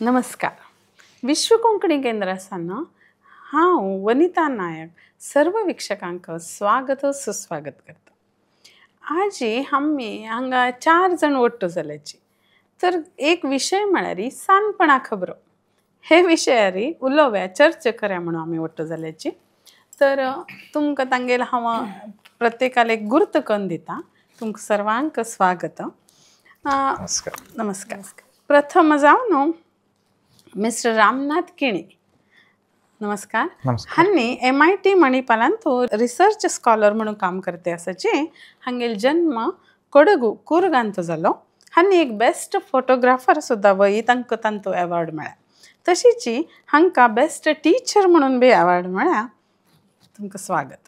नमस्कार. विश्व कोंकणी केंद्रासान हांव वनिता नायक सर्व वीक्षकांक स्वागत सुस्वागत करता. आजी आमी हांगा 4 जण वट्ट जाल्याची. तर एक विशय म्हळ्यार सानपणा खबरो हे विशयार उलोव्या चर्चा करया म्हणून आमी वट्ट जाल्याची. तर तुमकां तांगेल हांव प्रत्येकाला एक गुर्त करून दिता. तुमकां सर्वांक स्वागत. नमस्कार. नमस्कार. प्रथम जावन मिस्टर रामनाथ किणी. नमस्कार. हांनी MIT मणिपालांत रिसर्च स्कॉलर म्हणून काम करते आसाचे. हांगेल जन्म कोडगू कुर्गांत जालो. हांनी एक बेस्ट फोटोग्राफर सुद्दां वय तांकां तांतो अवॉर्ड मेळ्ळा. तशीच हांकां बेस्ट टीचर म्हणून बी अवॉर्ड मेळ्ळा. तुमकां स्वागत.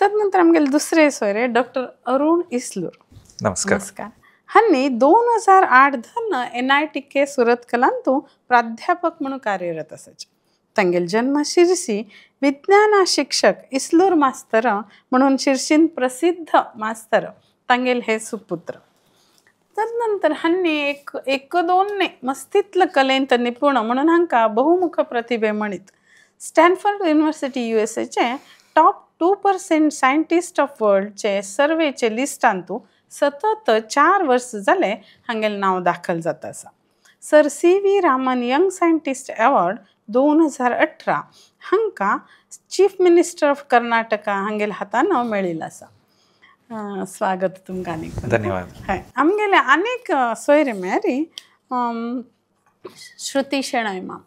तदनंतर आमगेले दुसरे सोयरे डॉक्टर अरुण इस्लूर. नमस्कार. नमस्कार. हांनी 2008 धन NITK सुरत कलांत प्राध्यापक म्हणून कार्यरत आसाचे. तांगेल जन्म शिरसी विज्ञान शिक्षक इस्लूर मास्तर म्हणून शिरसीन प्रसिद्ध मास्तर तांगेल हे सुपुत्र. तदनंतर हांनी एक दोन मस्तितलं कलेंत निपुण म्हणून हांकां बहुमुख प्रतिभे म्हणीत. स्टॅनफोर्ड युनिव्हर्सिटी USAचे टॉप 2% सायंटिस्ट ऑफ वर्ल्डचे सर्वेचे लिस्टांत सतत 4 वर्स जाले हांगेल नाव दाखल जाता आसा. Sir CV Raman young scientist award 2018 हांकां चीफ मिनिस्टर ऑफ कर्नाटका हांगेल हातान मेळिल्लो आसा. स्वागत तुमकां आनीक. धन्यवाद. हय. आमगेले आनीक सोयरे म्हळ्यार श्रुती शेणय माम.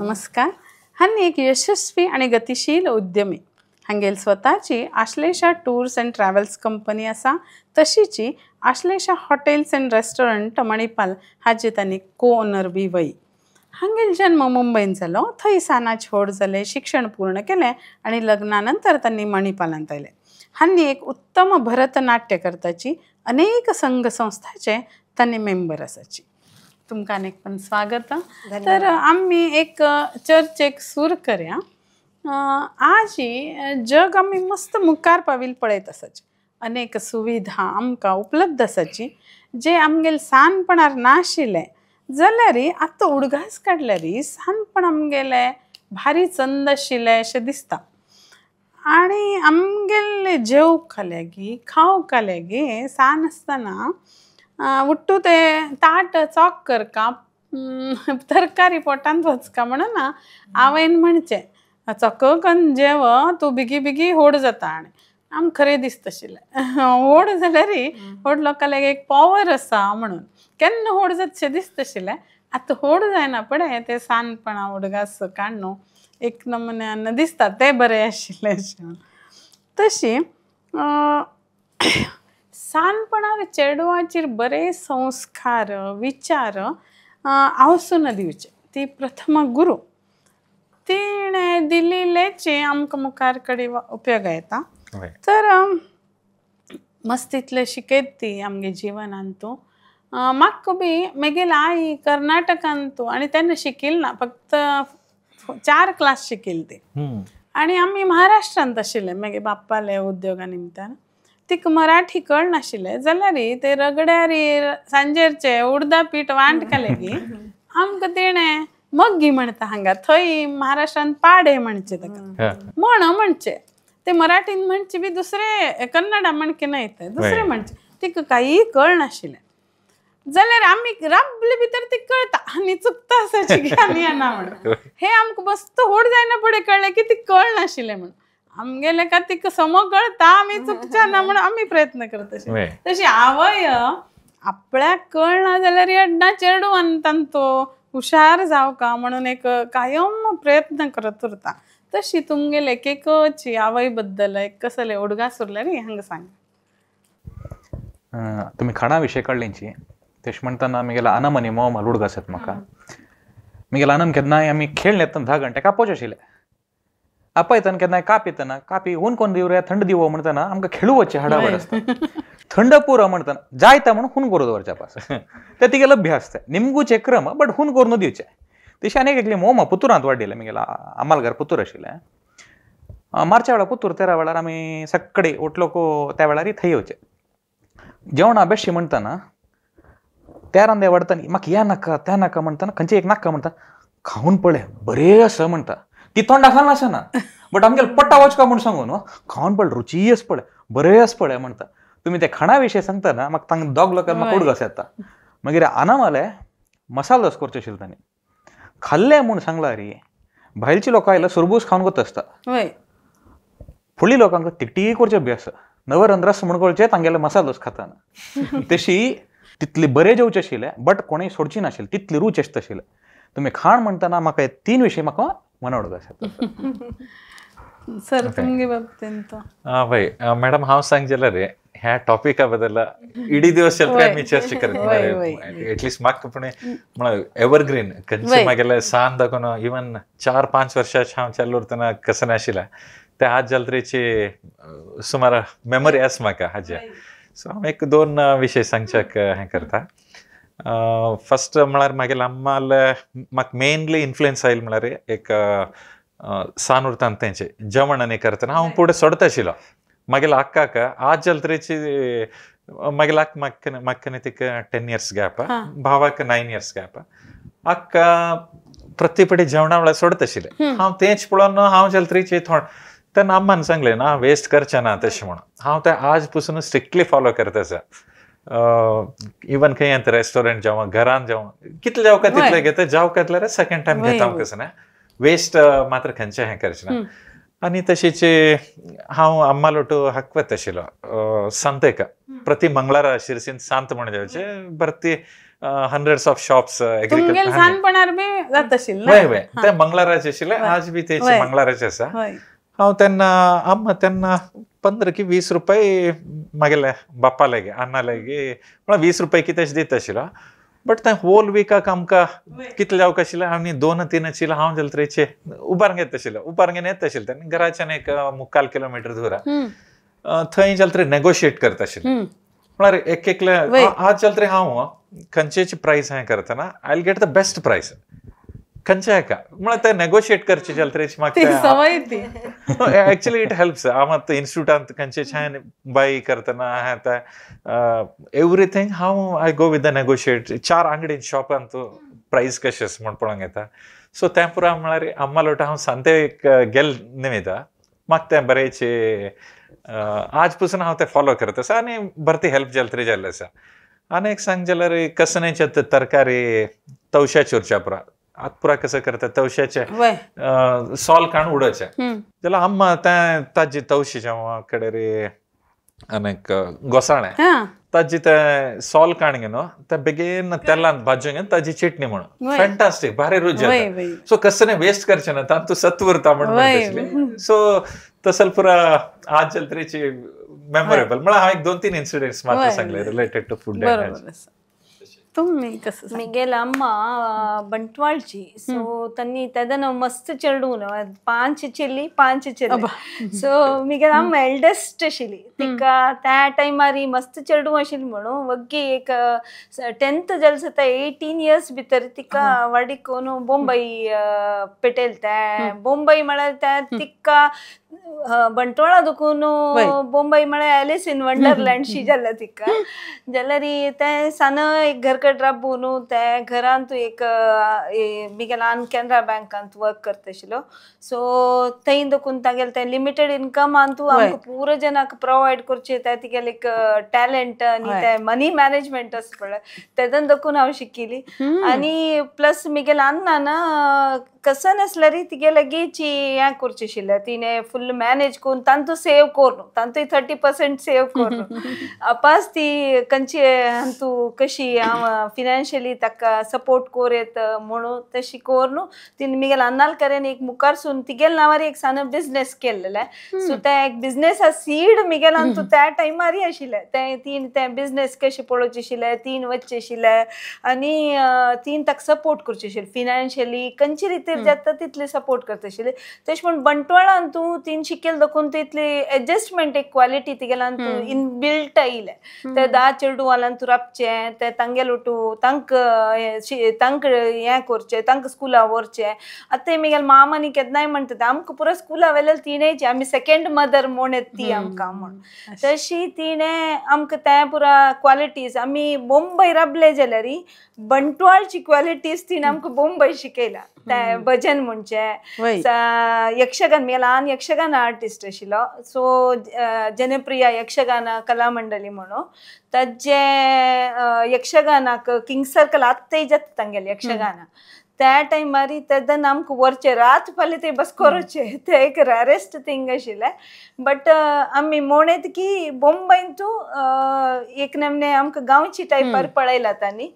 नमस्कार. हांनी एक यशस्वी आणि गतिशील उद्यमी. हांगेल स्वताची Ashlesha tours and travels company आसा. तशीच Ashlesha hotels and restaurant Manipal हाचे तांणी को-ओनर बी वय. हांगेल जन्म मुंबईन जालो. थंय सानाच व्हड जाले, शिक्षण पूर्ण केलें आणि लग्नानंतर तांणी मणिपालांत आयले. हांनी एक उत्तम भरतनाट्यकर्ताची अनेक संघ संस्थाचे तांणी मेंबर आसाची. तुमकां अनेक पण स्वागत. तर आम्ही एक चर्चेक सूर करया. आज जग आम्ही मस्त मुखार पाविल पळयत आसाचे. अनेक सुविधा आमकां उपलब्ध आसाची जे आमगेल सानपणार नाशिल्ले जाल्यार आतां उडगास काडल्यार सानपण आमगेले भारी चंद आशिल्ले अशें दिसता. आणि आमगेले जेवक लेगी खावक लेगी सान आसतना उट्टू ते ताट चॉक करका तरकारी पोटांत वचका म्हणून आवयन म्हणचे चॉकन जेव तूं बेगी बेगी व्हड जाता. आनी आम खरें दिसता आशिल्लें व्हड जाल्यार व्हड लोकांक एक पॉवर आसा म्हणून केन्ना व्हड जातशें दिसता आशिल्लें. आतां व्हड जायना पळय ते सानपणा उडगास काडून एक नमुन्यान दिसता ते बरें आशिल्लें अशें. तशी सानपणाक चेडवाचेर बरे संस्कार विचार आवसून दिवचे. ती प्रथम गुरू तिणें दिल्लीलेचे आमकां मुखार कडेन उपयोग येता. तर मस्तितले शिकयत ती आमगे जिवनांत. म्हाका बी म्हगेल आई कर्नाटकांत आनी तेन्ना शिकिल्ली ना, फक्त 4 क्लास शिकिल्ली ती. आनी आमी महाराष्ट्रांत आशिल्ले म्हगे बाप्पाले उद्योगा निमतान. तिका मराठी कळनाशिल्लें जाल्यार ते रगड्यार सांजेरचे उडदा पीठ वांटका लेगी आमकां तिणें मग्गी म्हणटा हांगा. थंय महाराष्ट्रांत पाडे म्हणचे ताका म्हणचे. ते मराठीन म्हणचे बी दुसरे कन्नडा म्हणके न्हय दुसरे म्हणचे. तिका काही कळनाशिल्लें जाल्यार आमी राबले भितर ती कळटा आनी चुकता आसाची की आमी येना म्हणून. हे आमकां मस्त व्हड जायना फुडें कळ्ळें की ती कळनाशिल्लें म्हणून. आमगेले का तिका समो कळटा आमी चुकच्या ना म्हणून आमी प्रयत्न करता आशिल्ले. तशी आवय आपल्याक कळना जाल्यार येडना चेडवान तांतो हुशार जावका म्हणून एक कायम प्रयत्न करत उरता. तशी तुमगेले एकची आवय बद्दल एक कसले उडगास उरल्यार हांगा सांग. तुम्ही खाणा विशय काडलींची तेश म्हणटाना म्हगेला आनम आनी मोम उडगास येता म्हाका. म्हगेला आनम केन्नाय आमी खेळ येतना 10 घंटे कापोवचे आशिल्ले. आपा येतना केन्नाय काप येतना कापी ऊन कोण दिवरे थंड दिवो म्हणटाना आमकां खेळू वचचे हाडावड आसता. थंड पुरो म्हणटाना जायता म्हणून खून करू दवरच्या पास ते तिगे लभ्य आसता. निमगूचे क्रम बट खून करून दिवचे. तशी अनेक एकली मोमा पुतुरांत वाडलेले. म्हगेला आमालगार पुतूर आशिल्लें. मार्च्या वेळार पुतूर 13 वेळार आमी सक्कडे उठलो को त्या वेळार थंय येवचे. जेवणा बेश्टी म्हणटाना त्या रांदे वाडटानी म्हाका ह्या नाका त्या नाका म्हणटाना खंयचे एक नाका म्हणटा खावन पळय बरें आसा म्हणटा ती तोंडाक आसना बट आमगेले पट्टा वचका म्हूण सांगून खावन पळय रुची आस पळय बरें आस पळय म्हणटा तुमी त्या खाणा विशयी सांगतना म्हाका तांकां दोग लोकांक म्हाका उडगास येता मागीर आनामाले मसालो दोस करचे आशिल्ले तांणी खाल्ले म्हूण सांगला रे भायलची लोकां आयला सुरबूस खावन वता आसता फुडली लोकांक तिकटी करचे अभ्यास नवरंद्रस म्हूण कळचे तांगेले मसालो दोस खाताना तशी तितले बरे जेवचे आशिल्ले बट कोणीय सोडची नाशिल्ले तितली रूच आसता आशिल्ले तुमी खाण म्हणटना म्हाका हे 3 विशय म्हाका मना उडगास येता सर तुमगे बाबतींत भाई मॅडम हांव सांग जाल्यार ह्या टॉपिका बद्दल इडी दिवस चलता आमी चर्चा करता एटलीस्ट म्हाका पण म्हळ्यार एवरग्रीन खंयचे म्हागेले सान दाखोवन इवन 4-5 वर्सांचे हांव चालू उरतना कसं नाशिल्लें ते आज जालत्रेची सुमार मेमरी आसा म्हाका हाजे सो हांव 1-2 विशय सांगच्याक हें करता फर्स्ट म्हळ्यार म्हागेले अम्माल म्हाका मेनली इन्फ्लुएन्स आयिल्लो म्हळ्यार एक सान उरताना तेंचे जेवण आनी करतना हांव फुडें सोडता आशिल्लो म्हागेल्या अक्काक आज जालत्रेची म्हागेल्या म्हाका तिका 10 years गॅप भावाक 9 years गॅप अक्का प्रत्येक फावटी जेवणा वेळार सोडत आशिल्ले हांव तेंच पळोवन हांव जालत्रेची थोडं तेन्ना अम्मान सांगलें ना वेस्ट करचें ना तशें म्हणून हांव तें आज पासून स्ट्रिक्टली फॉलो करता आसा इवन खंय येता रेस्टॉरंट जेवण घरान जेवण कितलें जावका तितलें घेता जावका जाल्यार सेकंड टायम घेता हांव कसं ना वेस्ट मात्र खंयचें हें करचें ना आनी तशेंच हांव अम्मा लोटू हाकवत आशिल्लो सांतेक प्रति मंगळारा शिरसीन सांत म्हण जेवचे भरती hundreds of shops ते मंगळाराचे आशिल्ले आज बी तेचे मंगळाराचे आसा हांव तेन्ना अम्मा तेन्ना 15 की 20 रुपया म्हागेल्या बापा लागी अन्ना लागी म्हळ्यार 20 रुपया कितेंच दिता आशिल्लो बट तें होल विकाक आमकां कितलें जावका आशिल्लें आनी 2-3 आशिल्लें हांव जालत्रेचे उबार घेता आशिल्लो उबार घेवन येता आशिल्लें तेन्ना घराच्यान एक 3/4 किलोमीटर दूर थंय जालत्रे नेगोशिएट करता आशिल्लें म्हळ्यार एकले आज जालत्रे हांव खंयचेची प्रायस हें करतना I will get the best प्रायस खंयचे हेका म्हळ्यार ते नेगोशिएट करचे जालत्रेची म्हाका एक्चुअली इट हेल्प्स हांव आतां इन्स्टिट्यूटांत खंयचेच हांवें बाय करतना एवरीथींग हांव I go with the negotiate 4 Angadi शॉपांत प्रायस कशें आसा म्हण पळोवंक येता सो तें पुरो म्हळ्यार अम्मा लोटा हांव सांतेक गेल निमित्ता म्हाका तें बरेंचे आज पासून हांव तें फॉलो करता आसा आनी बरें हेल्प जालत्रे जाल्लें आसा आनी एक सांग जाल्यार कसनेचे तरकारी तवशाचे उरच्या पुरा आत पुरा कसं करता तवशाचे सॉल काढून उडोवचे जाल्यार अम्मा ताजी तवशी जेव्हा कडे रे आनीक घोसाळें ताजी ते सॉल काण घेवन ते बेगीन तेलांत भाजून घेवन ताजी चटणी म्हणून फॅन्टास्टीक भारी रूच जाता सो कसं वेस्ट करचें ना तातूंत सत्व उरता म्हणून सो तसल पुरा आज जालत्रेची मेमोरेबल म्हळ्यार हांव 1-2-3 इन्सिडेंट्स मात्र सांगले रिलेटेड टू फूड मिगेल अम्मा बंटवाळची सो तन्नी तेदन मस्त चेडून 5 चेली 5 चेले सो मिगेल अम्मा एल्डेस्ट आशिल्ली तिका त्या टायमार मस्त चेडू आशिल्ली म्हणून वग्गी एक 10th जालें सुद्दां 18 years भितर तिका वाडीक कोण बोंबई पेटयल ते बोंबई म्हळ्यार त्या तिका बंटवाळा दुखून बोंबई म्हळ्यार एलिस इन वंडरलँड शी जाल्या तिका जाल्यार ते सान एक घरकट राबून ते घरांत एक मिगेलान कॅनरा बँकांत वर्क करता आशिल्लो सो थंय देखून तागेले ते लिमिटेड इनकम तूं आमकां पुरो जनाक प्रोवायड करचे ते तिगेले एक टॅलंट आनी ते मनी मॅनेजमेंट आसा पळय तेदन देखून हांव शिकिली आनी प्लस मिगेल अण्णान कसं नासल्यार तिगे लगेची हें करचें आशिल्लें तिणें फुल मॅनेज करून तांतू सेव करून तांतूय 30% सेव करून आपास ती खंयची तूं कशी हांव फिनान्शियली ताका सपोर्ट कोरयत म्हणून तशी करून तिणें मिगेल अन्नाल करेन एक मुखार सून तिगेल नांवार एक सान बिझनेस केल्लें सो ते एक बिझनेसा सीड मिगेलान तूं त्या टायमार आशिल्लें तें बिझनेस कशें पळोवचें आशिल्लें तीन वचचें आशिल्लें आनी तीन ताका सपोर्ट करचें आशिल्लें फिनान्शियली खंयचे रितीन जाता तितले सपोर्ट करता आशिल्ले तशें म्हण बंटवाळान तूं ती तीन शिकेल देखून तितली एडजस्टमेंट एक क्वालिटी तिगेला तू इनबिल्ट आयले ते दा चेडू वालान तू रापचे ते तांगेल उठू तांक हें करचे तांक स्कुला व्हरचे आतां मिगेल मामानी केन्नाय म्हणटा आमकां पुरो स्कुला वेलेल तिणेची आमी सेकंड मदर म्हूण ती आमकां म्हूण तशी तिणें आमकां ते पुरा क्वालिटीज आमी मुंबय राबले जाल्यार बंटवाळची क्वालिटीज तिणें आमकां मुंबय शिकयला ते भजन म्हणचे यक्षगान मी ल्हान यक्षगान आर्टिस्ट आशिल्लो सो जनप्रिया यक्षगान कला मंडली म्हणून ताजे यक्षगानाक किंग सर्कल आत्ताय जाता तांगेले यक्षगाना त्या टायमार तेदन आमकां व्हरचे रात फाल्यां ते बस करचे ते एक रॅरेस्ट थिंग आशिल्लें बट आमी म्हणत की मुंबयन तूं एक नमने आमकां गांवची टायपार पळयला तांणी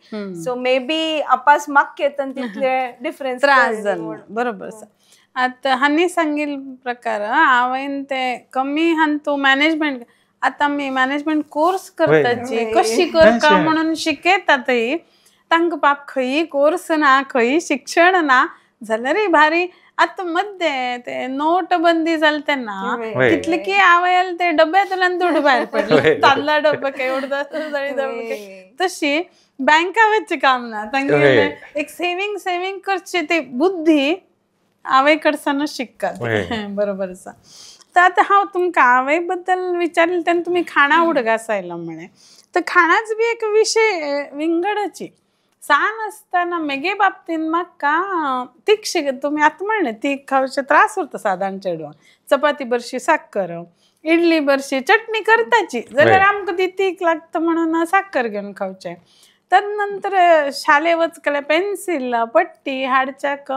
सो मे बी आपास म्हाका येता तितले डिफरन्स त्रास जालो बरोबर आता हांणी सांगिल्ले प्रकार हांवें ते कमी हान तूं मॅनेजमेंट आतां आमी मॅनेजमेंट कोर्स करताची कशी करता म्हणून शिकयतातय तांकां बाप खंयी कोर्स ना खंयी शिक्षण ना जाल्यार भारी आतां मध्य ते नोट बंदी जाली तेन्ना तितले की हांवें ते डब्यांतल्यान दुड भायर पडले ताल्ला डब्बा काय उडदा तशी बँका वचचें काम ना तांगे एक सेविंग करची ती बुद्धी आवय कडसानूच शिकतात बरोबर आसा तर आतां हांव तुमकां आवय बद्दल विचारलें तेन्ना तुमी खाणा उडगास आयलो म्हणे तर खाणाच बी एक विशय विंगडाची सान आसतना मेगे बाबतीन म्हाका तीख तुमी आतां म्हणलें तीख खावचे त्रास उरता सादारण चेडवांक चपाती बरशी साकर इडली बरशी चटणी करताची जाल्यार आमकां ती तीख लागता म्हणून साकर घेवन खावचें तदनंतर शाळे वचकले पेन्सिल पट्टी हाडच्याक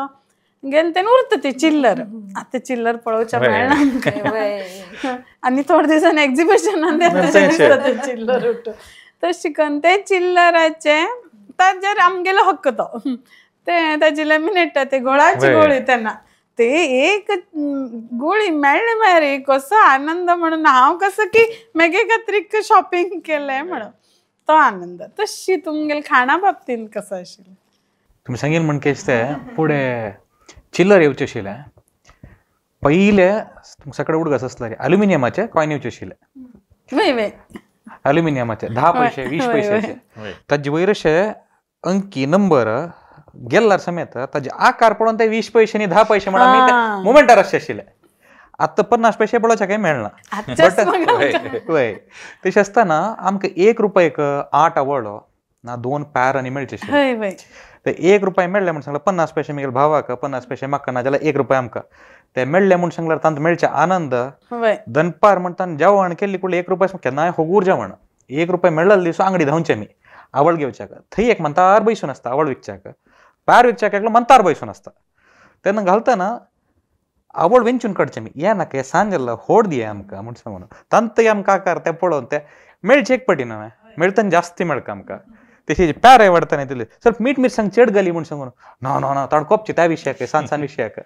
गेल तेन्ना उरता ती चिल्लर आतां चिल्लर पळोवच्या मेळना आमकां आनी थोडे दिसांनी एक्झिबिशनान चिल्लर उठून तशें करून ते चिल्लराचे ताजेर आमगेलो हक्क तो ते ताजी लॅमिनेट ते गोळाची गोळी तेन्ना ते एक गोळी मेळ्ळी म्हळ्यार कसो आनंद म्हणून हांव कसो की मेगे खातीर शॉपिंग केलें म्हणून तो आनंद तशी तुमगेल खाणा बाबतीन कसो आशिल्लो तुमी सांगिल्लें म्हण केस ते फुडें चिल्लर येवचे आशिल्ले पयले सकाळी उडगस आसले अल्युमिनियमाचे कॉयन येवचे आशिल्ले अल्युमिनियमाचे 10 पैसे 20 पैशाचे ताजे वयर अशे अंकी नंबर गेल्ल्यार समेत ताजे आकार पळोवन ते 20 पैसे आनी 10 पैसे म्हणून आमी मोमेंटार अशे आशिल्ले आतां 50 पैसे पळोवचे काही मेळना वय तशें आसतना आमकां 1 रुपयाक 8 आवडलो ना 2 पॅर आनी मेळचे आशिल्ले ते 1 रुपया मेळ्ळे म्हण सांगल्यार 50 पैसे म्हगेले भावाक 50 पैसे म्हाका ना जाल्यार 1 रुपया आमकां ते मेळ्ळे म्हण सांगल्यार तांत मेळचे आनंद दनपार म्हणटा जेवण केल्ली कुळी 1 रुपया केन्नाय होगूर जेवण 1 रुपया मेळ्ळले दिसो आंगडी धांवचे आमी आवड घेवच्याक थंय एक मंतार बसून आसता आवड विकच्याक पॅर विकच्याक एकलो मंतार बसून आसता तेन्ना घालतना आवड वेंचून काडचे आमी ये नाका सांज जाल्लो होड दिये आमकां म्हण सांगून तांत आमकां आकार ते पळोवन ते मेळचे एक पटीन हांवें मेळतना जास्ती मेळका आमकां तशी पॅर आवडताना दिले सर मीठ मिरसांग चड घाली म्हण सांगून ना तडकोपची त्या विशयाक सान विशयाक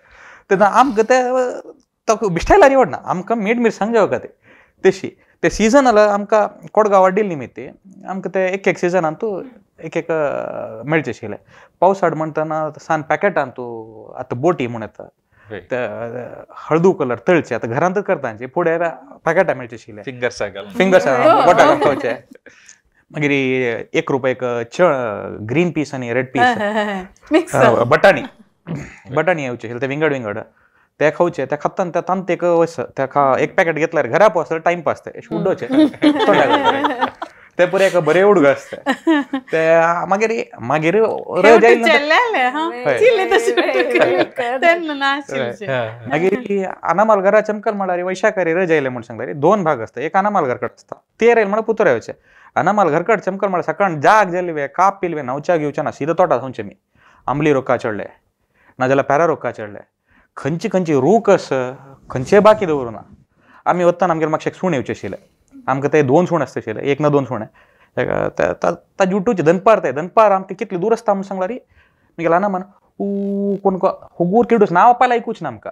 तेन्ना आमकां ते बिश्टायला आवडना आमकां मीठ मिरसांग जेवका ते तशी ते सिजनल आमकां कोडगांव वाडिल्ली निमित्ती आमकां ते एक सिजनान तूं एक मेळचे आशिल्ले पावसाळ म्हणटना सान पॅकेटान तूं आतां बोटी म्हूण येता ते हळदू कलर तळचे आतां घरांतच करतांचे फुडें पॅकेटां मेळचे आशिल्ले फिंगर्स बोटां खावचे मागीर 1 रुपयाक ग्रीन पीस आनी रेड पीस बटाणी येवचे आशिल्ले ते विंगड ते खावचे ते खाताना ते तांत एक पॅकेट घेतल्यार घरा पावसल्यार टायम पास ते उड्डोवचे ते पुरे एक बरे उडग आसता ते मागीर मागीर अनामाल घरा चमकल म्हळ्यार वैशाखारी रज आयले म्हण सांगल्यार 2 भाग आसता एक अनामाल घरकड आसता तेर आयले म्हळ्यार पुतूर येवचे अनामाल घरकड चमकल म्हळ्यार सकाळ जाग जाल्ले काप पिल्वे न्हवच्या घेवचे ना सीदो तोटा थांवचे मी आंबली रोका चडले नाजाल्यार पॅरा रोका चडले खंयची रूख आस खंयचे बाकी दवरुना आमी वतना आमगेर म्हाका सूण येवचे आशिल्ले आमकां ते 2 सूण आसता आशिल्ले 1 ना 2 सूण ताजे उठूचे दनपार आमकां कितले दूर आसता म्हूण सांगल्यार मी गेला ना म्हण कोण होगूर किडूस नांव आपयला आयकूच ना आमकां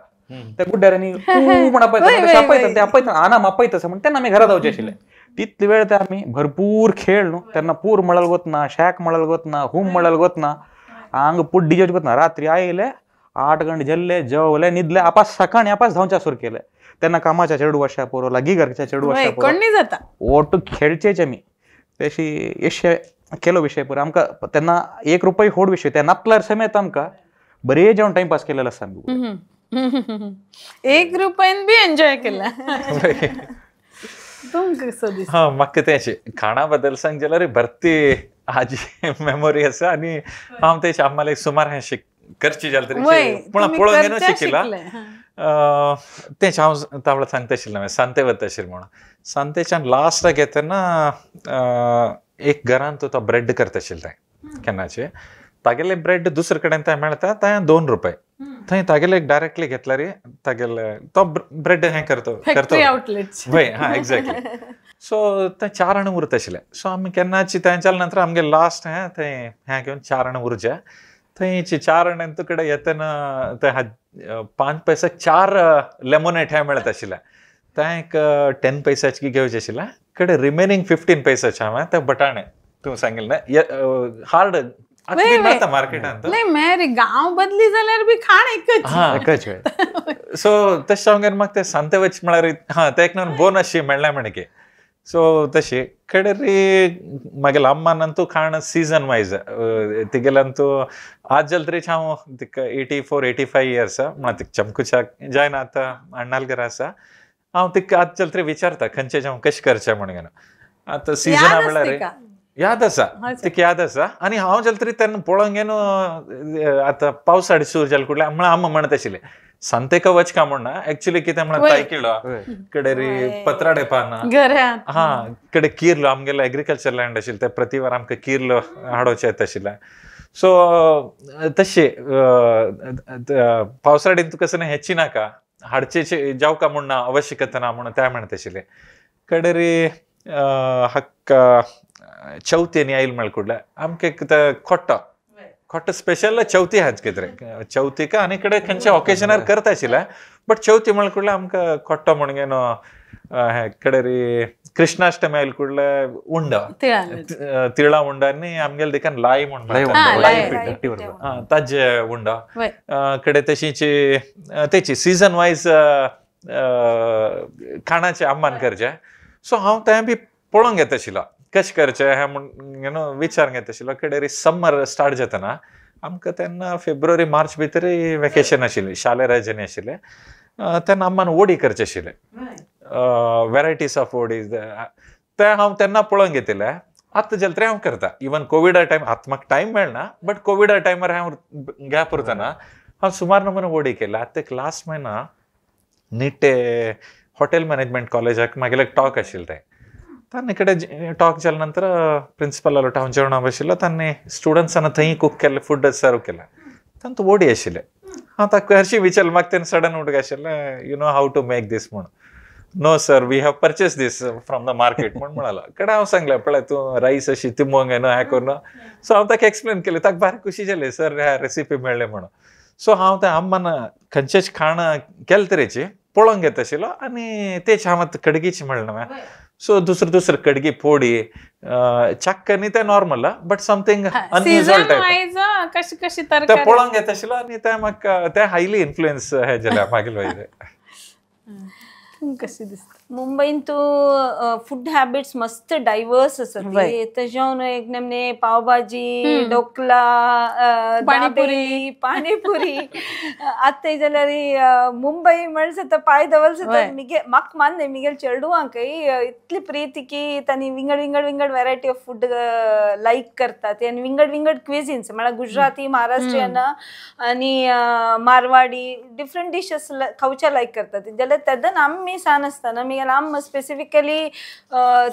त्या गुड्ड्यारांनी म्हण आपयता ते आपयता आनाम आपयता म्हण तेन्ना आमी घरा जावचे आशिल्ले तितले वेळ ते आमी भरपूर खेळ न्हू तेन्ना पूर मळल वतना शॅक मळल वतना हुम मळल वतना हांग पुड्डी जेवचे वतना रात्री आयले 8 घंटे जेल्ले जेवले न्हिदले आपास सकाळी आपास धांवच्या सुरू केले त्यांना कामाच्या चेडू वर्षा पोरो लागी घरच्या चेडू वर्षा पोरो कोणी जाता ओटू खेळचेच आमी तेशी यशे केलो विषय पुरो आमकां तेन्ना 1 रुपया होड विषय त्या नापल्यार समेत आमकां बरे जेवण टाइमपास केलेलो आसा आमी 1 रुपयान बी एन्जॉय केला तुमकां कसो दिसता हा म्हाका तेचे खाणा बद्दल सांग जाल्यार भरती आजी मेमोरी आसा आनी हांव तेचे आम्हाला सुमार हें करची जाल्यार पूण पळोवन घेवन शिकिला तेचे हांव तावळा सांगता आशिल्लो हांवें सांते वता आशिल्लो म्हणून सांतेच्यान लास्टाक येतना एक घरान तो ब्रेड करता आशिल्लो थंय केन्नाचे तागेले ब्रेड दुसरे कडेन थंय मेळटा थंय 2 रुपये थंय तागेले डायरेक्टली घेतला रे तागेले तो ब्रेड हें करतो वय हा एक्झॅक्टली सो थंय 4 आणे उरता आशिल्ले सो आमी केन्नाची थंयच्या नंतर आमगे लास्ट थंय हें घेवन 4 आणे उरचे थंयची 4 आण्यांत तुकडे येतना थंय 5 पैसाक 4 लेमोनेट हें मेळत आशिल्लें थंय एक 10 पैसाची घेवची आशिल्लें कडेन रिमेनींग 15 पैसाचे हांवें ते बटाणे तूं सांगिल्लें हार्ड मार्केटांत नाही मेरी गांव बदली जाल्यार बी खाण एकच सो तशें हांवें म्हाका ते सांते वच म्हळ्यार हा ते एक बोनस मेळ्ळें म्हण की सो तशी कडेन रे म्हागे अम्मानंतू खाण सीजन वायज तिगेल्यांतू आज जाल्यार तरी हांव तिका 84-85 इयर्स म्हण तिका चमकुच्या जायना आतां अण्णाल घरा आसा हांव तिका आज जाल्यार तरी विचारता खंयचे हांव कशें करचें म्हणून आतां सीजन म्हळ्यार याद आसा तिका याद आसा आनी हांव जाल्यार तरी तेन्ना पळोवंक गेलो आतां पावसाळी सुरू जाले कुठले म्हळ्यार अम्मा म्हणत आशिल्ले सांतेका वचका म्हणना एक्चुअली कितें म्हळ्यार तायकिळो कडे रे पत्राडे पाना हा कडे किर्लो आमगेलो एग्रीकल्चर लँड आशिल्लो ते प्रतिवार आमकां किर्लो हाडोवचे येता आशिल्ले सो तशें पावसाळीन तुका कसं हेची नाका हाडचे जावका म्हणना आवश्यकता ना म्हणून ते म्हणत आशिल्ले कडे रे हक्का चवथीनी आयल म्हळ्यार कुडले आमकां खोट्ट स्पेशल चवथी हाच कितें चवथीक आनी कडेन खंयचे ऑकेजनार करता आशिल्ले बट चवथी म्हळ्यार कुडले आमकां खोट्टो म्हणून घेवन हे कडे रे कृष्णाष्टमी आयल कुडले उंड तिळा उंड आनी आमगेले देखून लाई म्हणून ताजे उंड कडे तशीची तेची सीजन वायज खाणाचे आम्मान करचे सो हांव तें बी पळोवंक घेता आशिल्लो कशें करचें हें म्हण विचार घेता आशिल्लो कडे रे समर स्टार्ट जातना आमकां तेन्ना फेब्रुवारी मार्च भितर वेकेशन आशिल्ली शाले रजनी आशिल्ले तेन्ना आम्मान वडी करचे आशिल्ले वेरायटीज ऑफ वडीज ते हांव तेन्ना पळोवंक घेतिल्ले आतां जाल्यार तरी हांव करता इवन कोविडा टायम आतां म्हाका टायम मेळना बट कोविडा टायमार हांव गॅप उरतना हांव सुमार नमुने वडी केले आतां एक लास्ट म्हयना निट्टे हॉटेल मॅनेजमेंट कॉलेजाक म्हागेलो एक टॉक आशिल्लो तें तांणी कडेन टॉक जाले नंतर प्रिंसिपल आलो हांव जेवणाक बशिल्लो तांणी स्टुडंट्सांना थंय कूक केल्ले फूड सर्व केलें तांतूं वडी आशिल्ले हांव ताका हरशीं विचारलें म्हाका तेन्ना सडन उठक आशिल्लें you know how to make this म्हणून no sir we have purchase this from the market म्हणून म्हणालो कडेन हांव सांगलें पळय तूं रायस अशी तिमोंग न्हू हें करून सो हांव ताका एक्सप्लेन केलें ताका बारीक खुशी जाली सर ह्या रेसिपी मेळ्ळें म्हणून सो हांव त्या आम्मान खंयचेच खाण केलें तरेची पळोवंक घेता आशिल्लो आनी तेच हांव कडगीची म्हणलें हांवें सो दुसरे कडगी पोडी चक्क न्ही ते normal but something unusual type कशी ते पळोवंक घेता आशिल्लो आनी ते म्हाका ते हायली इन्फ्लुएन्स हे जाल्या मागील वयले कशी दिसता मुंबईन तू फूड हॅबिट्स मस्त डायव्हर्स असतात त्याच्यावर एक नेमणे पावभाजी ढोकला पाणीपुरी आता जाल्यार मुंबई म्हणसं तर पाय दवलस म्हाका मान्य मिगेल चेडूंक इतली प्रीती की तांणी विंगड वेरायटी ऑफ फूड लायक करतात आनी विंगड क्विझिन्स म्हळ्यार गुजराती महाराष्ट्रीयन आनी मारवाडी डिफरंट डिशेस खावचे लायक करतात जाल्यार तेदन आमी सान आसतना मी आम स्पेसिफिकली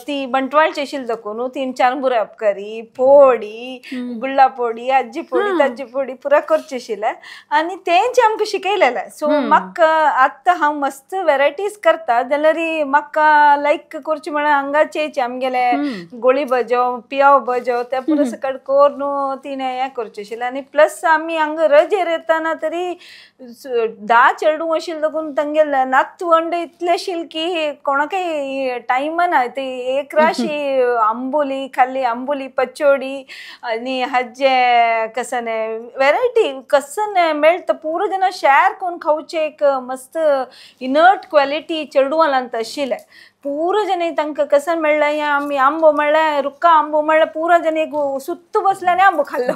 ती बंटवाळची आशिल्ली दाखोवन 3-4 बुरापकारी पोडी गुळ्ळा पोडी आजी पोडी ताजी पोडी पुरा करची आशिल्ले आनी तेंचे आमकां शिकयलेलें सो म्हाका आतां हांव मस्त वेरायटीज करता जाल्यार म्हाका लायक करची म्हळ्यार हांगाचे आमगेले गोळी भजो पियाव भजो ते पुरो सकट कोर न्हू तिणें हें करचें आशिल्लें आनी प्लस आमी हांगा रजेर येताना तरी 10 चेडूं आशिल्ले देखून तांगेले नातवंड इतले आशिल्ले की कोणाकय टायमान ते एक राशी आंबोली खाल्ली, आंबोली पचोडी आणि हज्जे कसने व्हेरायटी कसने मेळता पूरा जन शेअर करून खाऊचे एक मस्त इनर्ट क्वालिटी चेडवांत आशिल्ले पूरा जने तांकां कसन मेळ्ळें आमी आंबो म्हणल्यार रुक्का आंबो म्हणल्यार पूरा जने सुत्त बसले आनी आंबो खाल्लो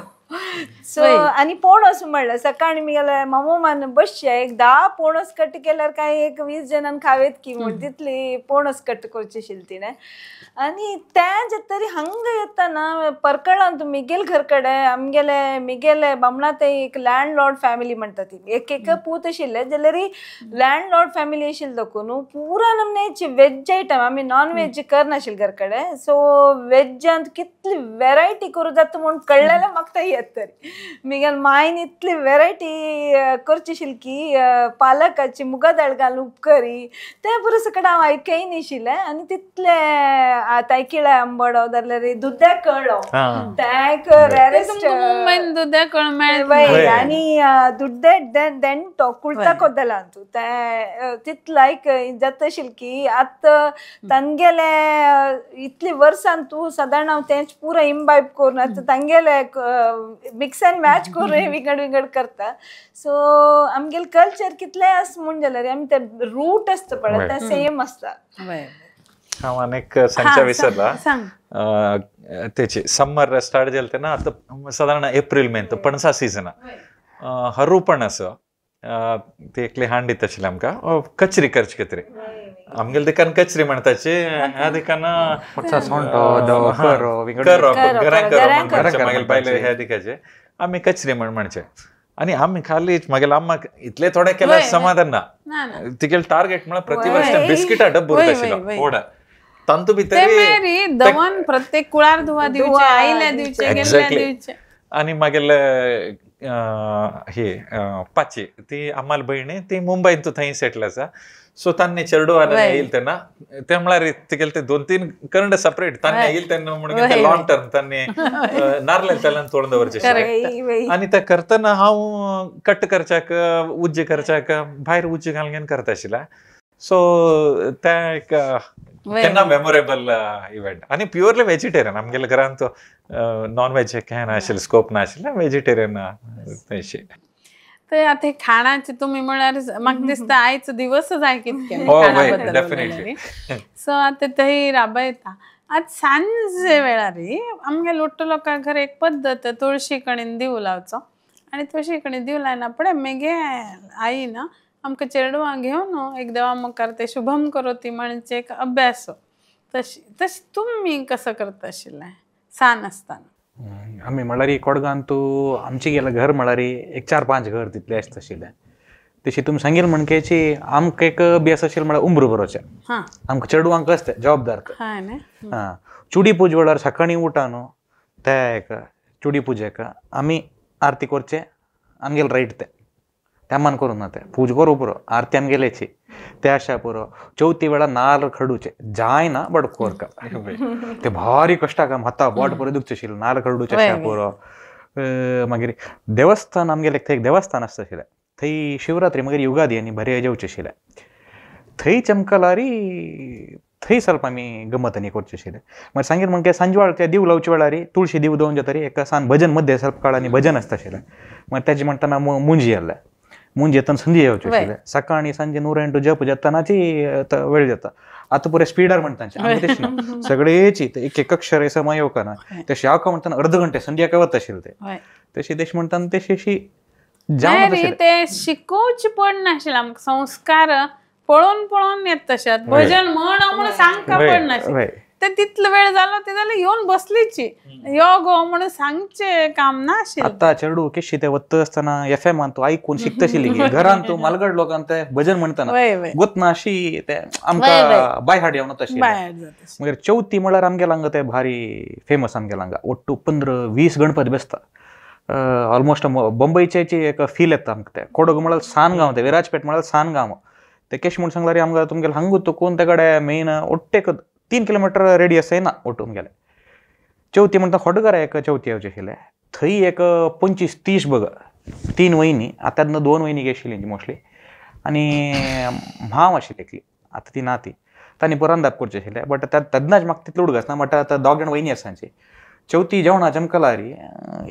सो आणि पोणस म्हणलं सकाळी मी गेलं मामोमान बसचे एक 10 पोणस कट केल्यार काय एक 20 जणांक खावेत की म्हण तितली पोणस कट करची शिलतीने आणि त्या तरी हंग येताना परकळांत मिगेल घर कडे मिगेले बामणा ते एक लँडलॉर्ड फॅमिली म्हणटा ती एक पूत आशिल्ले जाल्यार लँडलॉर्ड फॅमिली आशिल्ली देखून पुरा नमनेची वेज आयटम आमी नॉन वेज करनाशिल्ले घर कडे सो वेजांत कितली व्हेरायटी करूं जाता म्हूण कळलेलें म्हाका येत तरी मिगेल मायन इतली व्हेरायटी करची की पालकाची मुगा दाळ घालून उपकरी ते पुरो सकट हांव आयकय नाशिल्लें आनी तितले तायकिळे आंबडो जाल्यार दुद्या कळो ताक रेरेस्ट मुंबईन दुद्या कळ मेळ्ळी आनी दुद्दे देंटो कुळता कोद्दला तूं ते तित लायक जाता आशिल्लें की आतां तांगेले इतली वर्सां तूं सादारण हांव तेंच पुरो इम्बायब करून आतां तांगेले मिक्स एंड मॅच करून विंगड करता सो आमगेल कल्चर कितले आस म्हूण जाल्यार आमी ते रूट आसता पळय ते सेम आसता हांव आनीक सांगचा विसरला तेची समर स्टार्ट जालें तेन्ना आतां सादारण एप्रील मे पणसा सिजन हरू पणस ते एकले हांड दिता आशिल्ले आमकां कचरी करची कितें आमगेले देखान कचरी म्हणटाची ह्या देखान मागीर बायले ह्या दिकाचे आमी कचरी म्हणचे आनी आमी खाली मागेले अम्माक इतले थोडे केल्यार समाधान ना तिगेले टार्गेट म्हळ्यार प्रति वर्स बिस्किटा डब्बो आशिल्लो थोडा तांतू भितर दवन प्रत्येक कुळार धुवा दिवचे आईले दिवचे गेल्ले दिवचे आनी मागेले ही पाची ती आम्हाल भयणी ती मुंबईन थंय सेटल आसा सो तान्नी चेडू येईल तेन्ना ते म्हळ्यार तिगेले ते 2-3 करंड सेपरेट तान्नी येईल तेन्ना म्हणून लॉंग टर्म तान्नी नारळ तेलान तोळून दवरचे आनी ते करतना हांव कट करच्याक उज्जी करच्याक भायर उज्जी घालून करता आशिल्ला सो ते एक केन्ना मेमोरेबल इव्हेंट आनी प्युअरली वेजिटेरियन आमगेल्या घरांत नॉन वेज काय नाशिल्लें स्कोप नाशिल्लें वेजिटेरियन तशी ते आता खाणाचे तुम्ही म्हळ्यार म्हाका दिसता आयचो दिवसच जाय कितके सो आता थंय राबयता आज सांजे वेळार आमगे लोट्टो लोकां घर एक पद्दत तुळशी कडेन दिवो लावचो आनी तुळशी कडेन दिवो लायना पळय मगे आई ना आमकां चेडवां घेवन एक देवा मुखार ते शुभम करोती म्हणजे एक अभ्यास तशी तुम्ही कसं करता आशिल्लें सान आसतना आमी म्हळ्यार कोडगांत तूं आमचे गेलें घर म्हळ्यार एक 4-5 घर तितले आसता आशिल्ले तशी तुमी सांगेल म्हणकेची आमकां एक बेस आशिल्लो म्हळ्यार उंबरू बरोवचें आमकां चेडवांक आसता जबाबदार चुडी पुजे वेळार सकाळीं उठा न्हू ते एक चुडी पुजेक आमी आरती करचे आमगेले रायट ते तेमान करून ना ते पूज करूं पुरो आरती आमगेलेची ते आशा पुरो चवथी वेळार नाल्ल खडूचे जाय ना बट कोरका ते भारी कश्टा काम हाता बोट बरें दुखचें आशिल्लें नाल्ल खडूचे आशा पुरो मागीर देवस्थान आमगेलें थंय एक देवस्थान आसता आशिल्लें थंय शिवरात्री मागीर युगादी आनी बरें जेवचें आशिल्लें थंय चमकलारी थंय ಸ್ವಲ್ಪ आमी गमत आनी करचें आशिल्लें मागीर सांगीत म्हणके सांजे वेळार ते दिव लावचे वेळार तुळशी दिव दोन जातरी एका सान भजन मध्ये ಸ್ವಲ್ಪ काळ आनी भजन आसता आशिल्लें मागीर तेजे म्हणटाना मुंजी येल्ले मुंजी येतना संदी येवचे आशिल्ले सकाळी सांजे 100 जप जातानाची वेळ जाता आतां पुरे स्पीडार म्हणटा सगळेची एक एक अक्षर समय येवकना तशी हांव म्हणटाना अर्ध घंटे संदी एका वता आशिल्ले ते तशी देश म्हणटाना तशी ते शिकोवचे पडनाशिल्ले आमकां संस्कार पळोवन येत तशें भजन म्हण सांगता पडनाशिल्लें ते तितलो वेळ जालो ते जाल्यार येवन बसलीची यो गो म्हणून सांगचे काम ना आशिल्लें आतां चेडू केशी ते वता आसतना FM तूं आयकून शिकता आशिल्ली घरान तूं मालगड लोकांक ते भजन म्हणटाना गोतना अशी ते आमकां बाय हार्ट येवन तशी मागीर चवथी म्हळ्यार आमगेल्या हांगा ते भारी फेमस आमगेल्या हांगा ओट्टू 15-20 गणपती बसता ऑलमोस्ट बंबईचे एक फील येता आमकां ते कोडग म्हळ्यार सानगांव ते विराजपेट म्हळ्यार सानगांव ते केश म्हूण सांगल्यार आमकां तुमगेले हांगूच तुकोन ते कडेन मेन ओट्टेक 3 किलोमीटर रेडियस येना ओटून गेले चवथी म्हणटा खोडगारा एक चवथी येवचे आशिल्ले थंय एक 25-30 बग 3 वयनी आतां 2 वयनी आशिल्ली मोस्टली आनी म्हाव आशिल्ली एकली आतां ती ना ती तांणी पळय रांदप करचे आशिल्ले बट तेन्नाच म्हाका तितलो उडक आसना बट आतां दोग जाण वयनी आसा सांचे चवथी जेवणा जमकला री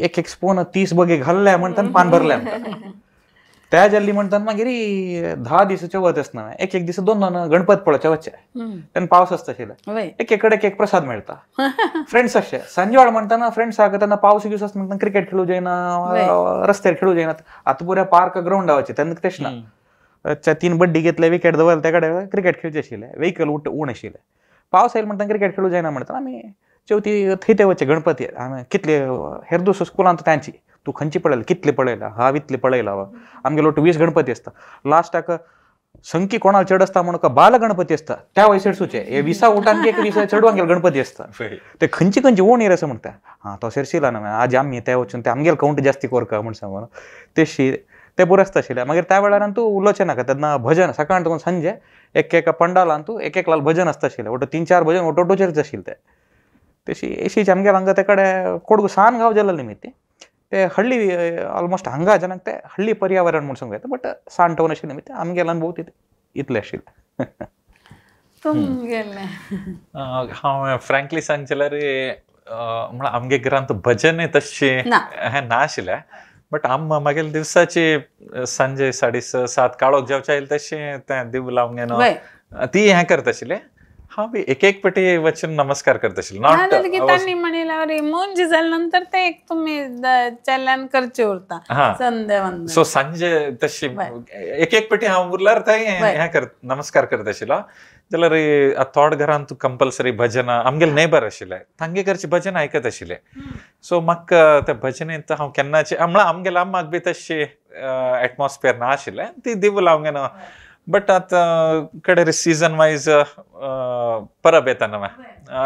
एक स्पून 30 बगे घाल्ले म्हणटा पान भरले म्हणटा त्या जाल्ली म्हणटा मागीर 10 दीस चवथ आसना एक दीस 2 गणपत पळोवचे वच्चे तेन्ना पावस आसता आशिल्ले एक कडेन एक प्रसाद मेळटा फ्रेंड्स अशे सांजे वेळ म्हणटा फ्रेंड्स तेन्ना पावस गिवस आसता म्हणटा क्रिकेट खेळूं जायना रस्त्यार खेळूं जायना आतां पुऱ्या पार्क ग्राउंड वचचे तेन्ना तशें ना 3 बड्डी घेतले विकेट दवरले त्या कडेन क्रिकेट खेळचे आशिल्ले व्हेकल उण आशिल्ले पावस आयलो म्हणटा क्रिकेट खेळूं जायना म्हणटा आमी चवथी थंय वच्चे गणपती आमी कितले हेर दीस स्कुलांत तांची तू खंयची पळयला कितले पळयला हांव इतले पळयला आमगे लोट 20 गणपती आसता लास्टाक संख्या कोणाला चड आसता म्हणून बाल गणपती आसता त्या वयसेर सुचे हे 20 उठांक एक 20 चेडवांगेर गणपती आसता ते खंयची ओणीर आसा म्हणटा हा तो सेरशिला ना आज आमी ते वचून ते आमगेर काउंट जास्ती कोरका म्हण सांगून ते बरें आसता आशिल्लें मागीर त्या वेळार तूं उलोवचें नाका तेन्ना भजन सकाळ तूं सांजे एक पंडालान तूं एक लाल भजन आसता आशिल्लें ओटो 3-4 भजन ओटोचेरच आशिल्ले तशी एशीच आमगेर हांगा ते कडेन कोडगू सान गांव जाल्लो निमित्त ते हळ्ळी ऑलमोस्ट हांगा जनाक ते हळ्ळी पर्यावरण म्हूण सांगूं येता बट सान टावन आशिल्ले निमित्त आमगेलो अनुभव इतले आशिल्ले हांव फ्रँकली सांगचे जाल्यार म्हळ्यार आमगे घरांत भजन तशें हें ना आशिल्लें बट मागीर दिवसाची सांजे 6:30-7 काळोख जेवचे आयले तशें तें दिव लावंक ती हें करता आशिल्लें हांव बी एक पेटी वचून नमस्कार करता आशिल्लो तांणी म्हणिल्ले मुंज जाले नंतर ते एक तुमी चल्यान करचे उरता संध्या सो सांजे तशी एक पेटी हांव उरल्यार थंय हें नमस्कार करता आशिल्लो जाल्यार थोड घरांत कंपल्सरी भजन आमगेले नेबर आशिल्ले तांगे घरचे भजन आयकत आशिल्ले सो म्हाका त्या भजनींत हांव केन्नाचे म्हळ्यार आमगेले अम्माक बी तशें एटमॉस्फियर ना आशिल्लें ती दिव लावंक ना बट आतां कडेन सीजन वायज परब येता न्हय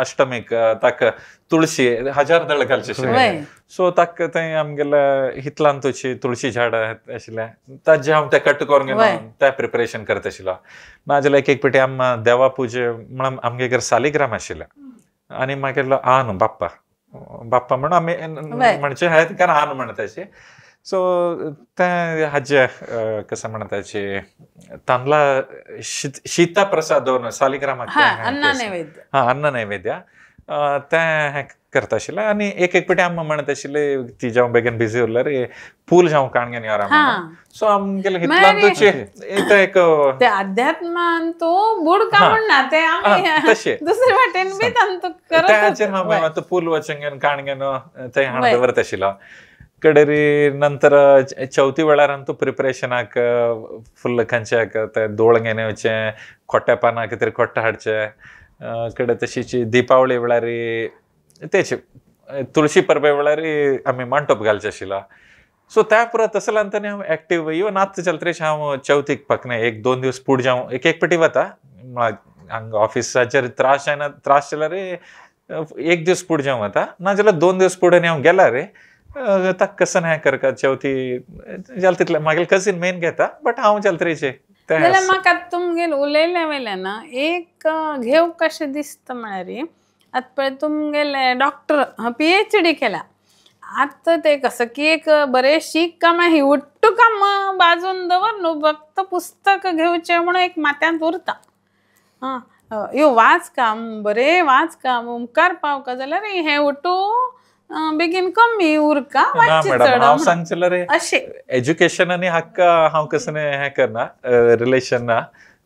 अष्टमीक ताका तुळशी 1000 दळ घालचे आशिल्ले सो ताका थंय आमगेले हितलांतूची तुळशी झाड आशिल्ले ताजे हांव ते कट करून घेवन ते प्रिपरेशन करता आशिल्लो नाजाल्यार एक पेटी आम देवा पुजे म्हणून आमगे घर सालिग्राम आशिल्ले आनी मागीर आन बाप्पा म्हणून आमी म्हणचे हे कारण आन म्हणटा तशें सो ते हाजे कसं म्हणता तांदळा शीता प्रसाद दवरून सालिग्रामाक अन्न नैवेद्य ते हें करता आशिल्ले आनी एक पेटी आम म्हणत आशिल्ले ती जेव बेगीन बिजी उरल्यार फूल जावं काणगेन यार सो आमगेले हितलांतूचे एक ते अध्यात्मान तो बुड का म्हणना ते आमी तशें दुसरे वाटेन बी तांतो करत त्याचेर हांव फूल वचून काणगेन थंय हाड दवरता आशिल्लो कडेरी नंतर चवथी वेळार तूं प्रिपरेशनाक फुल्ल खंयच्याक ते दोळ घेवन येवचें खोट्या पानां कितें खोट्ट हाडचे कडे तशीच दिपावळी वेळार तेचे तुळशी परबे वेळार आमी मांडटोप घालचे आशिल्लो सो त्या पुरो तसल्यांतनी हांव एक्टीव इवन आतां चलत्रेश हांव चवथीक पकने 1-2 दीस पुढे जावं एक पेटी वता हांगा ऑफिसाचेर त्रास जाल्यार 1 दीस पुढे जावं वता नाजाल्यार 2 दीस पुढे हांव गेल्यार ताका कसं हें करता चवथी जाल्यार तितलें मागीर कजीन मेन घेता बट हांव चलत्रेचे जाल्यार म्हाका तुमगेर उलयले वयल्यान एक घेव कशें दिसता म्हळ्यार आतां पळय तुमगेले डॉक्टर PhD केला आतां ते कसं की एक बरें शीक काम ही उट्टू काम बाजून दवर न्हू फक्त पुस्तक घेवचें म्हणून एक माथ्यांत उरता यो वाच काम बरें वाच काम मुखार पावका जाल्यार हें उट्टू बेगीन कमी उरका हांव सांगचेल्यार एज्युकेशन आनी हक्क हांव कसं हें करना रिलेशन ना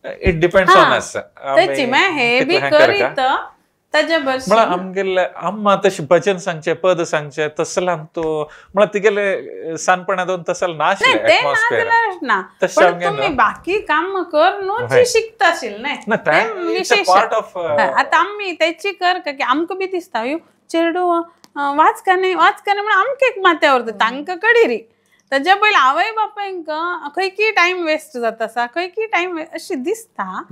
इट डिपेंड्स ऑन अस तेची हे बी करीत ताजे म्हळ्यार आमगेले अम्मा तशी भजन सांगचे पद सांगचे तसलां तो म्हळ्यार तिगेले सानपणांतून तसल नाशिल्लें एटमॉस्फियर तशें तुम्ही बाकी काम कर न्हू शिकता आशिल्लें विशेष आतां आमी तेची कर की आमकां बी दिसता चेडू वाच का नाही म्हणून आमकां एक माथ्यावर तांकां कळिरी ताच्या पयलीं आवय बापायंका खंय की टायम वेस्ट जाता आसा खंय की टायम अशी दिसता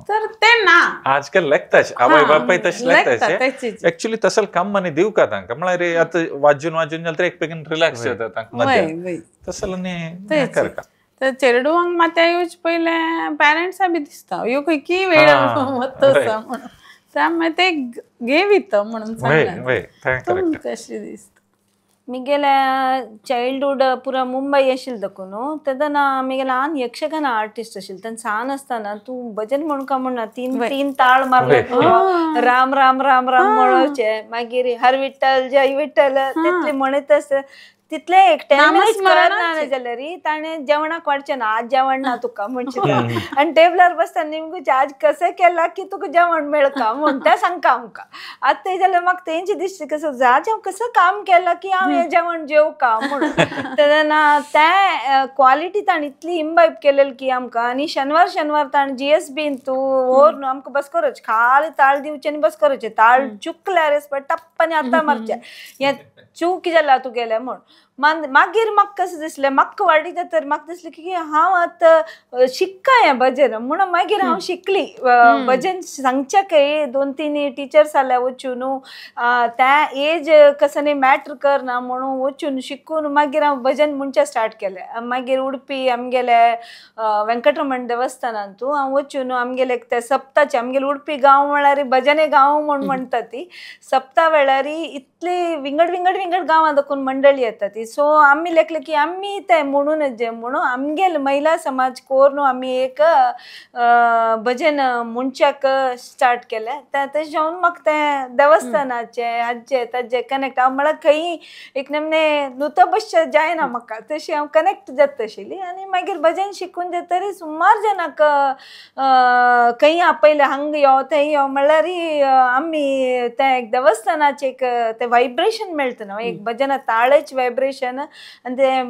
तर ते ना आजकाल लेखताच आवय बापाय तशें लेखताचे एक्चुअली तसल काम माने दिव का तांकां म्हळ्यार आतां वाजून जाल्यार एक बेगीन रिलॅक्स जाता तांकां तसल न्ही करता तर चेडवांक माथ्या येवचे पयले पॅरंट्सा बी दिसता ह्यो खंय की वेळ वता आसा म्हणून त्यामुळे ते घेवित म्हणून सांगता कशी दिसता मिगेल्या चाइल्डहूड पुरा मुंबई आशिल दखून तेदना मिगेला आन यक्षगान आर्टिस्ट आशिल तेन्ना सान आसतना तूं भजन म्हणून म्हणना तीन ताळ मारले राम राम राम राम म्हणचे मागीर हर विठ्ठल जय विठ्ठल तितले म्हणत आसता तितले एक 10 मिनिट्स करना जाल्यार ताणें जेवणाक वाडचें ना आज जेवण ना तुका म्हणचे आनी टेबलार बसतना निमगूच आज कशें केला की तुका जेवण मेळका म्हण तें सांगता आमकां आतां ते जाल्यार म्हाका तेंचे दिसता कसं आज हांव कसं काम केलां की हांव हें जेवण जेवका म्हणून तेन्ना तें क्वॉलिटी ताणें इतली इम्बायब केलेली की आमकां आनी शेनवार ताणें GSBन तूं ओर न्हू आमकां बस करचे खाली ताळ दिवचे आनी बस करचे ताळ चुकल्यार टप्पानी आतां मारचे हें चूक जालां तूं गेलें म्हण मागीर म्हाका कशें दिसलें म्हाका वाडीत तर म्हाका दिसलें की हांव आतां शिकता हें भजन म्हणून मागीर हांव शिकली भजन सांगच्याकय 2-3 टिचर्स जाल्या वचून त्या एज कसं मॅटर करना म्हणून वचून शिकून मागीर हांव भजन म्हणचे स्टार्ट केलें मागीर उडपी आमगेले वेंकटरमण देवस्थानांत हांव वचून आमगेले ते सप्ताचे आमगेले उडपी गांव म्हळ्यार भजने गांव म्हणून म्हणटा ती सप्ता वेळार इतली विंगड गांवां दाखून मंडळी येता ती सो आम्ही लेखले की आम्ही ते म्हणूनच जे म्हणून आमगेल महिला समाज कोर न्हू आम्ही एक भजन म्हणच्याक स्टार्ट केलें तशें जावन म्हाका तें देवस्थानाचे हाजे ताजे कनेक्ट हांव म्हळ्यार खंय एक नमने नुतो बसचें जायना म्हाका तशें हांव कनेक्ट जाता आशिल्ली आनी मागीर भजन शिकून जातरी सुमार जाणांक खंय आपयलें हांगा यो थंय यो म्हळ्यार आमी तें एक देवस्थानाचें एक तें वायब्रेशन मेळटा न्हू एक भजना ताळेच वायब्रेशन आनी ते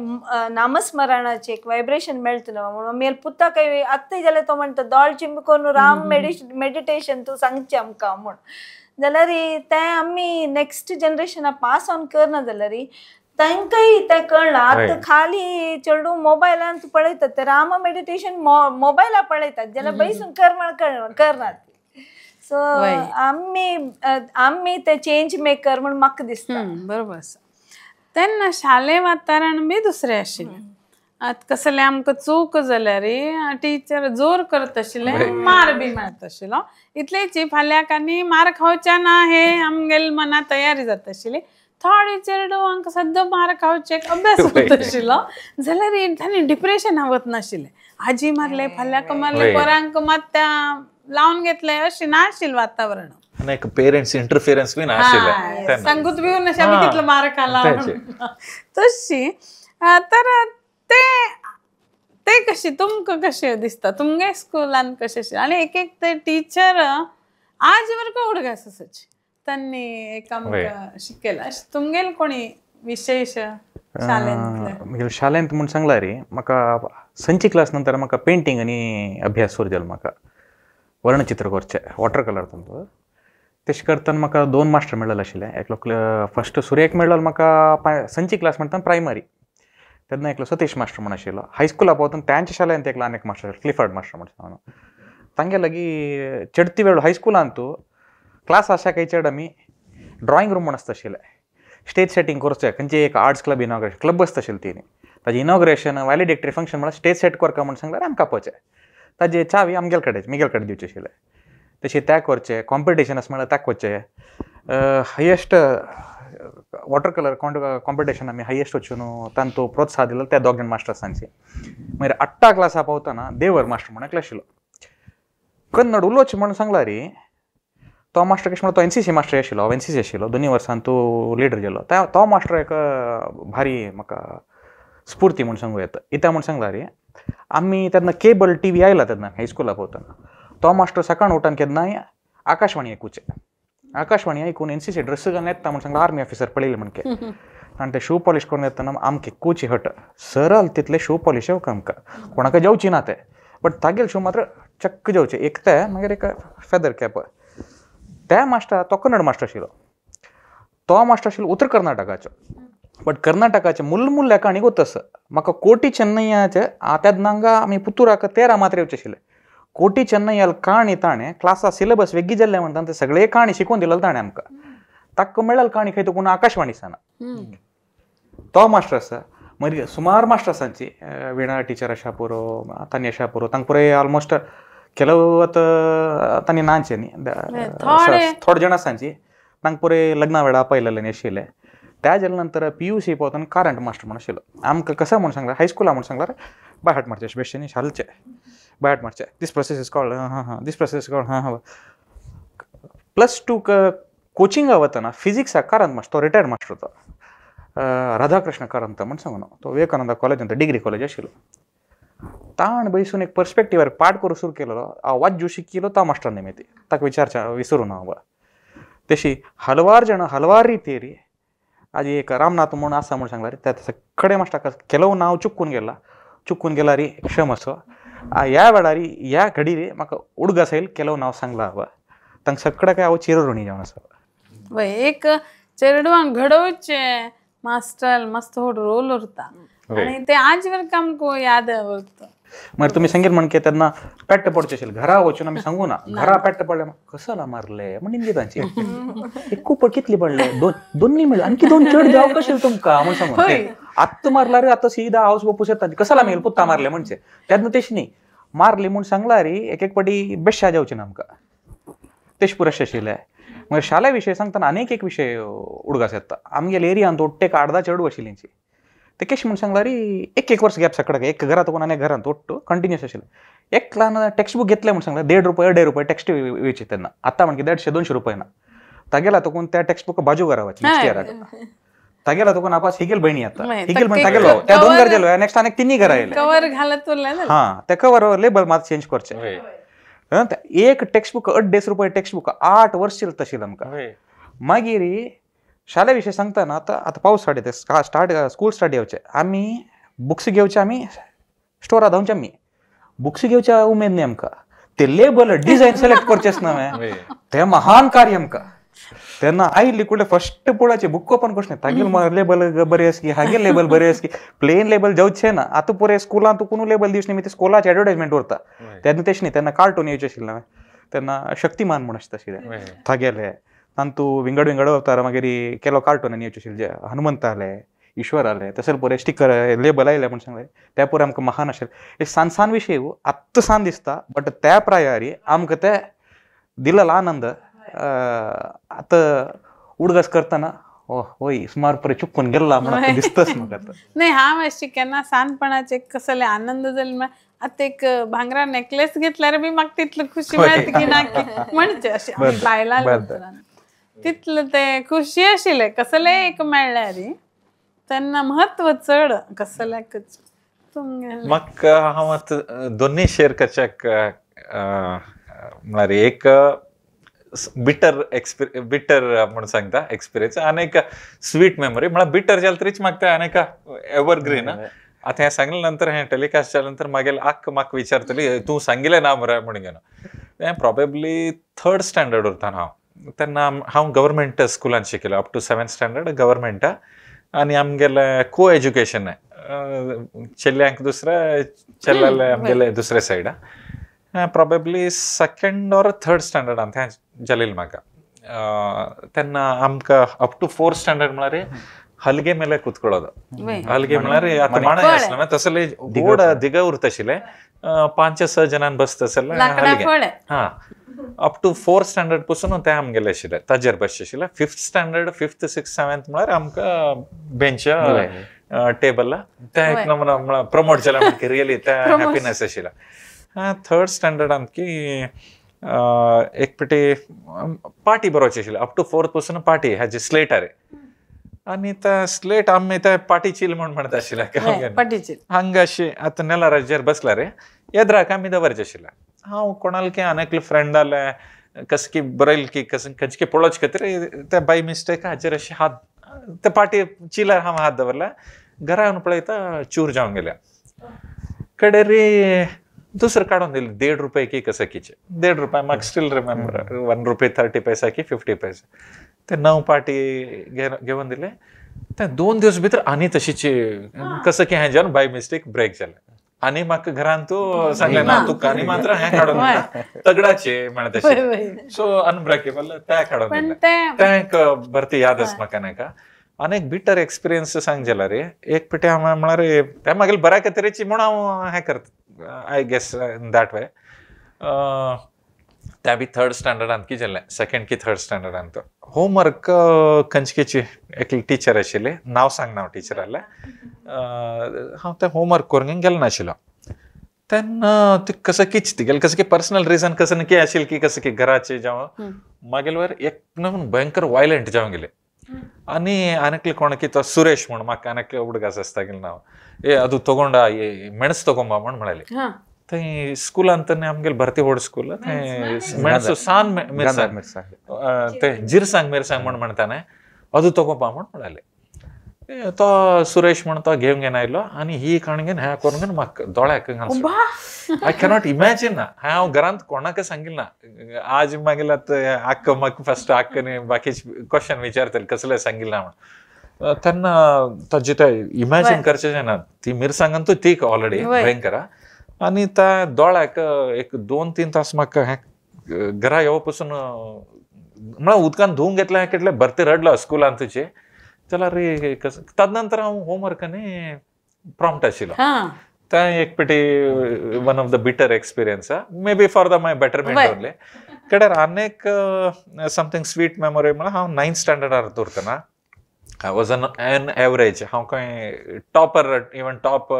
नामस्मरणाचे एक वायब्रेशन मेळटा न्हू म्हणून आमी पुता खंय आत्ताय जाल्यार तो म्हणटा दोळ चिंब करून राम मेडिटेशन तूं सांगचें आमकां म्हूण जाल्यार तें आमी नेक्स्ट जनरेशना पास ऑन करना जाल्यार तांकांय तें कळना आतां खाली चेडूं मोबायलान तूं पळयतात ते राम मेडिटेशन मोबायलार पळयतात जाल्यार बैसून कर म्हण करनात सो आमी ते चेंज मेकर म्हण म्हाका दिसता बरोबर आसा तेन्ना शालेय वातावरण बी दुसरें आशिल्लें आतां कसलें आमकां चूक जाल्यार टिचर जोर करत आशिल्ले मार बी मेळत आशिल्लो इतलेची फाल्याक आनी मार खावचे ना हे आमगेले मनां तयारी जाता आशिल्ली थोडे चेडूं हांकां सद्दां मार खावचे अभ्यास करत आशिल्लो जाल्यार तांणी डिप्रेशन वच नाशिल्लें आजी मारले फाल्याक मारले पोरांक मात लावन घेतले अशें नाशिल्लें वातावरण अनेक पेरेंट्स इंटरफियरन्स बी नाशिल्ले सांगूत बी नाशिल्लें आमी कितलो मार खाला तशी तर ते कशी तुमकां कशें दिसता तुमगे स्कुलान कशें आशिल्लें आनी एक ते टिचर आज वरको उडगास आसाची तांणी एक आमकां शिकयलां तुमगेले कोणी विशेष शाळेंतले शाळेंत म्हूण सांगला रे म्हाका संची क्लास नंतर म्हाका पेंटींग आनी अभ्यास सुरू जालो म्हाका वर्णचित्र करचें वॉटर कलर तांचो तशें करतना म्हाका 2 मास्टर मेळ्ळेले आशिल्ले एकलो फर्स्ट सुर्येक मेळ्ळो म्हाका संची क्लास म्हणटा प्रायमरी तेन्ना एकलो सतीश मास्टर म्हण आशिल्लो हायस्कुला पावतना तांच्या शाळेंत एकलो आनी एक मास्टर क्लिफर्ड मास्टर म्हणटा तांगे लागीं चडती वेळ हायस्कुलान तूं क्लास आसा खंय चड आमी ड्रॉइंग रूम म्हण आसता आशिल्लें स्टेज सेटींग करचें खंयचे एक आर्ट्स क्लब इनॉग्रेशन क्लब आसता आशिल्ली ती ताजें इनॉग्रेशन वॅलिडेटरी फंक्शन म्हळ्यार स्टेज सेट करता म्हण सांगल्यार आमकां आपोवचें ताजे चावी आमगेले कडेन दिवचे आशिल्ले तशें त्या करचें कॉम्पिटिशन आसा म्हळ्यार ताका वचचें हायेस्ट वॉटर कलर कॉम्पिटिशन आमी हायेस्ट वचून तांचो प्रोत्साह दिलो त्या 2 मास्टर्सांची मागीर 8 क्लासा पावतना देवर मास्टर म्हण एकलो आशिल्लो कन्नड उलोवचें म्हण सांगला रे तो मास्टर कशें म्हणून तो NCC मास्टर आशिल्लो हांव NCC आशिल्लो 2 वर्सां तो लिडर जालो तो मास्टर एक भारी म्हाका स्फूर्ती म्हूण सांगूं येता इता म्हूण सांगला रे आमी तेन्ना केबल TV आयला तेन्ना हायस्कुला पावतना तो मास्टर सकाळ उठून केन्नाय आकाशवाणी आयकुचें आकाशवाणी आयकून NCC ड्रेस घालून येता म्हूण सांगला आर्मी ऑफिसर पळयलें म्हणके आनी ते शू पॉलिश करून येतना आमके कोची हट सरल तितले शू पॉलिश येवका आमकां कोणाक जेवची ना ते बट तागेले शू मात्र चक्क जेवचे एक ते मागीर एक फेदर कॅप त्या मास्टर तो कन्नड मास्टर आशिल्लो तो मास्टर आशिल्लो उत्तर कर्नाटकाचो बट कर्नाटकाचे मुल्ल काणी गोतस म्हाका कोटी चेन्नैयाचे तेन्ना आमी पुत्तूराक 13 मात्र येवचे आशिल्ले कोटी चेन्नैयाल काणी ताणें क्लासा सिलेबस वेगळी जाल्ले म्हणटा ते सगळे काणी शिकून दिलेले ताणें आमकां ताका मेळ्ळेली काणी खंय कोण आकाशवाणी साना तो मास्टर आसा मागीर सुमार मास्टर्सांची विणा टिचर आसा पुरो तांणी आसा पुरो तांकां पुराय ऑलमोस्ट ಕೆಲವತ್ತು ತಾನಿ ನಾಂಚೆನಿ ಥೋಡೆ ಜನ ಸಂಚಿ ನಂಗೆ ಪೂರೇ ಲಗ್ನ ವೇಳ ಅಪ್ಪ ಇಲ್ಲ ನೆಶಿಲೆ त्या नंतर PUC पावतना करंट मास्टर म्हण आशिल्लो आमकां कसं म्हूण सांगल्यार हायस्कुला म्हूण सांगल्यार बाय हार्ट मारचे बेश्टेनी शालचे बाय हार्ट मारचे दीस प्रोसेस इज कॉल्ड हां दीस प्रोसेस इज कॉल्ड हां +2 कोचिंगा वतना फिजिक्सा करंट मास्टर तो रिटायर्ड मास्टर तो राधाकृष्ण करंत म्हण सांगून तो विवेकानंद कॉलेज डिग्री कॉलेज आशिल्लो ताण बसून एक पर्स्पेक्टिव्हार पाठ करूं सुरू केलेलो हांव वाज्यो शिकिल्लो ता मास्टर नेमेती ताका विचारच्या विसरून हांव तशी हलवार जाण हलवार रितीरी आज एक रामनाथ म्हूण आसा म्हूण सांगला रे त्या खडे मास्टर केलो नांव चुकून गेला रे क्षमस्व ह्या वेळार ह्या घडी रे म्हाका उडगसयेल केलो नांव सांगला हवा तांकां सगळ्याक हांव चिरऋणी जावन आसा एक चेडवांक घडोवचे मास्टर मस्त व्हड रोल उरता आणि ते आजवर आमकां याद उरता मागीर तुमी सांगीत म्हण की तेन्ना पेट्ट पडचे आशिल्ले घरा वचून आमी सांगू ना घरा पेट्ट पडले कसला मारले म्हणून दी तांची एक खूप कितली पडले दोन्ही मेळ आणखी 2 चड जाव कशें तुमकां म्हण सांगून आत्ता मारला रे आता सीधा हाऊस बापूस येता कसला मेल पुत्ता मारले म्हणचे तेन्ना तेश न्ही मारली म्हूण सांगला रे एक पाटी बेश्या जावचे ना आमकां तेश पुरशे आशिल्ले मागीर शाळे विशय सांगतना आनीक एक विशय उडगास येता आमगेल्या एरियान ओट्टेक 8-10 चेडूं आशिल्लींची ते केश म्हूण सांगला रे एक वर्स गॅप सकडे एक घरा तकून आनी घरांत ओट्टू कंटिन्युअस आशिल्ले एक ल्हान टेक्स्ट बुक घेतले म्हूण सांगला ₹1.5 टेक्स्ट वेची तेन्ना आतां म्हणकी 150-200 रुपये ना तागेला तकून त्या टेक्स्ट बुक बाजू घरावाची नेक्स्ट इयराक तागेला तकून आपास हिगेल बहिणी आता हिगेल म्हण तागेलो त्या 2 घर गेलो नेक्स्ट आनीक 3 घरा येयले कवर घालत उरले हां त्या कवर लेबल मात चेंज करचे एक टेक्स्ट बुक ₹1.5 टेक्स्ट बुक 8 वर्स चलता आशिल्लें आमकां मागीर शाळे विशय सांगतना आता पावस स्कूल स्टार्ट येवचे आमी बुक्स घेवचे आमी स्टोरार धांवचे आमी बुक्स घेवच्या उमेद न्ही आमकां ते लेबल डिझायन सिलेक्ट करचेच न्हय ते महान कार्य आमकां तेन्ना आयिल्ली कुठले फर्स्ट पळोवचे बुक ओपन करचें तागेल लेबल बरें आस की हागेल लेबल बरें आस की प्लेन लेबल जावचें ना आतां पुरे स्कुलांत कोणू लेबल दिवचे न्ही ते स्कुलाचे एडवर्टायजमेंट उरता तेन्ना तेश न्ही तेन्ना कार्टून येवचे आशिल्ले तेन्ना शक्तिमान म्हूण आसता आशिल्ले थागेले तांतू विंगड अवतार मागीर केलो कार्टूनांनी येवचे आशिल्ले हनुमंत आले ईश्वर आले तसले पुरे स्टिकर लेबल आयले म्हूण सांगले ते पुरे आमकां महान आशिल्ले सान विशय आत्तां सान दिसता बट त्या प्रायारी आमकां ते दिलेलो आनंद आतां उडगस करतना होय सुमार परे चुकून गेला म्हणून दिसतच म्हाका नाही हांव अशी केन्ना सानपणाचे कसले आनंद जाले आता एक भांगरा नेकलेस घेतल्यार बी म्हाका तितलो खुशी मेळटा की ना की म्हणचे अशें बायलां तितलें ते खुशी आशिल्ले कसले एक मेळ्ळ्यार तेन्ना महत्व चड कसल्याकच म्हाका हांव आतां दोनूय शेअर करच्याक म्हळ्यार एक बिटर म्हणून सांगता एक्सपिरियन्स आनी एक स्वीट मेमरी म्हळ्यार बिटर जाल्यार तरीच म्हाका आनी एव्हरग्रीन आता हें सांगले नंतर हें टेलिकास्ट जाले नंतर मागेल म्हाका विचारतली तूं सांगिल्लें ना मरे म्हणून घेवन हें प्रॉबेबली 3rd स्टँडर्ड उरता हांव तेन्ना हांव गव्हर्मेंट स्कुलांत शिकलो up to 7th standard government आनी आमगेलें को एज्युकेशन चेल्यांक दुसरें चेल्ले आमगेले दुसरे सायडा प्रॉबेबली 2nd or 3rd स्टँडर्डान तें जालेलें म्हाका तेन्ना आमकां अप टू 4th स्टँडर्ड म्हळ्यार हलगे मेले कुतकळोदो हलगे म्हळ्यार आतां मांडाय आसना तसले व्हड दिगा उरता आशिल्ले 5-6 जणांक बसता आसले हलगे हां अप टू 4th स्टँडर्ड पसून ते आमगेले आशिल्ले ताजेर बसचे आशिल्ले 5th standard 5th 6th 7th म्हळ्यार आमकां बेंच टेबल ते एक म्हळ्यार प्रमोट जालें म्हाका रियली ते हॅपीनेस आशिल्लो 3rd स्टँडर्डान की एक पेटी पार्टी बरोवची आशिल्ली अप टू 4th पसून पार्टी हाजी स्लेटार आनी ते स्लेट आमी ते पाटी चिल म्हूण म्हणटा आशिल्ले हांगा अशी आतां नेलाराचेर बसला रे येद्राक आमी दवरचे आशिल्ले हांव कोणाल की आनेकले फ्रेंड आले कस की बरयल की खंयचे पळोवचे खातीर ते बाय मिस्टेक हाचेर अशें हात ते पाटी चिलार हांव हात दवरला घरा येवन पळयता चूर जावन गेल्या कडे रे दुसरं काडून दिले ₹1.5 की कसकीचे ₹1.5 म्हाका स्टील रिमेंबर ₹1.30 की 50 पैसे ते 9 पाटी घेवन दिले ते 2 दिवस भितर आनी तशीची कसं की हें जावन बाय मिस्टेक ब्रेक जालें आनी म्हाका घरान तूं सांगलें ना तुका आनी मात्र हें काडून तगडाचे म्हण तशें सो अनब्रेकेबल ते काडून दिले ते एक बरती याद आसा म्हाका नाका आनी एक बिटर एक्सपिरियन्स सांग जाला रे एक पेटी हांव म्हळ्यार ते मागीर बऱ्या तरेची म्हूण हांव हें करता I guess in that way त्या बी 3rd स्टँडर्ड अंत की जाल्लें 2nd की 3rd स्टँडर्ड अंत होमवर्क खंयचेची एकली टीचर आशिल्ली नांव सांगना हांव टीचरालें हांव तें होमवर्क करूंक गेलो नाशिल्लो तेन्ना ती कसं किच तिगेलें कसं की पर्सनल रिजन कसं की आशिल्लें की कसं की घराचे जावं मागीर वर एक भयंकर वायलंट जावं गेले आनी आनीकले कोण की तो सुरेश म्हण म्हाका आनीक हुडगास आसता गेलें नांव ಅದು ತಗೊಂಡ ಮೆಣಸು ತಗೊಂಬ म्हणाले थंय स्कुलांत आमगेले भारती बोर्ड स्कूल मेणसु सान मिरसांग ते जिरसांग मिरसांग म्हणटाने ಅದು ತಗೊಂಬ म्हणाले तो सुरेश म्हण तो घेवन घेवन आयलो आनी ही काणगेन ह्या करून घेवन म्हाका दोळ्याक आय कॅनॉट इमॅजिन ना हांव घरांत कोणाक सांगिल्लें ना आज मागीर आक्क म्हाका फस्ट आक्कने बाकीचे क्वेश्चन विचारतले कसले सांगिल्लें म्हण तेन्ना ताजे ते इमॅजिन करचें ना ती मिरसांगांतू तीक ऑलरेडी भयंकर आनी त्या दोळ्याक एक 2-3 तास म्हाका घरा येवं पासून म्हळ्यार उदकान धुवंक घेतलें कितले भरती रडलो स्कुलांत तुजे जाल्यार तदनंतर हांव होमवर्कांनी प्रॉम्प्ट आशिल्लो तें एक पेटी one of the bitter experience may be for the my betterment only कडेर आनीक समथींग स्वीट मेमोरी म्हळ्यार हांव 9th स्टँडर्डार दवरतना I was an average. हांव खंय टॉपर इवन टॉप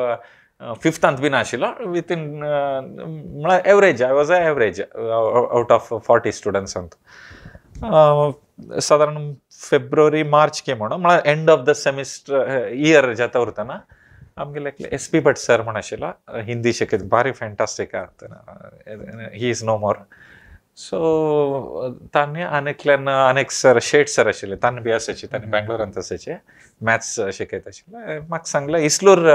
5th अंत बी नाशिल्लो विथीन म्हळ्यार average I was average out of 40 students अंत साधारण फेब्रुवारी मार्च के म्हणून म्हळ्यार end of the semester year जाता उरतना आमगेले SP भट सर म्हण आशिल्लो हिंदी शिकयता भारी fantastic he is no more so तांणी आनीकल्यान आनीक सर शेट सर आशिल्ले तांणी बी आसाचे तांणी बेंगलोरांत आसाचे मॅथ्स शिकयता आशिल्ले म्हाका सांगलें इस्लोर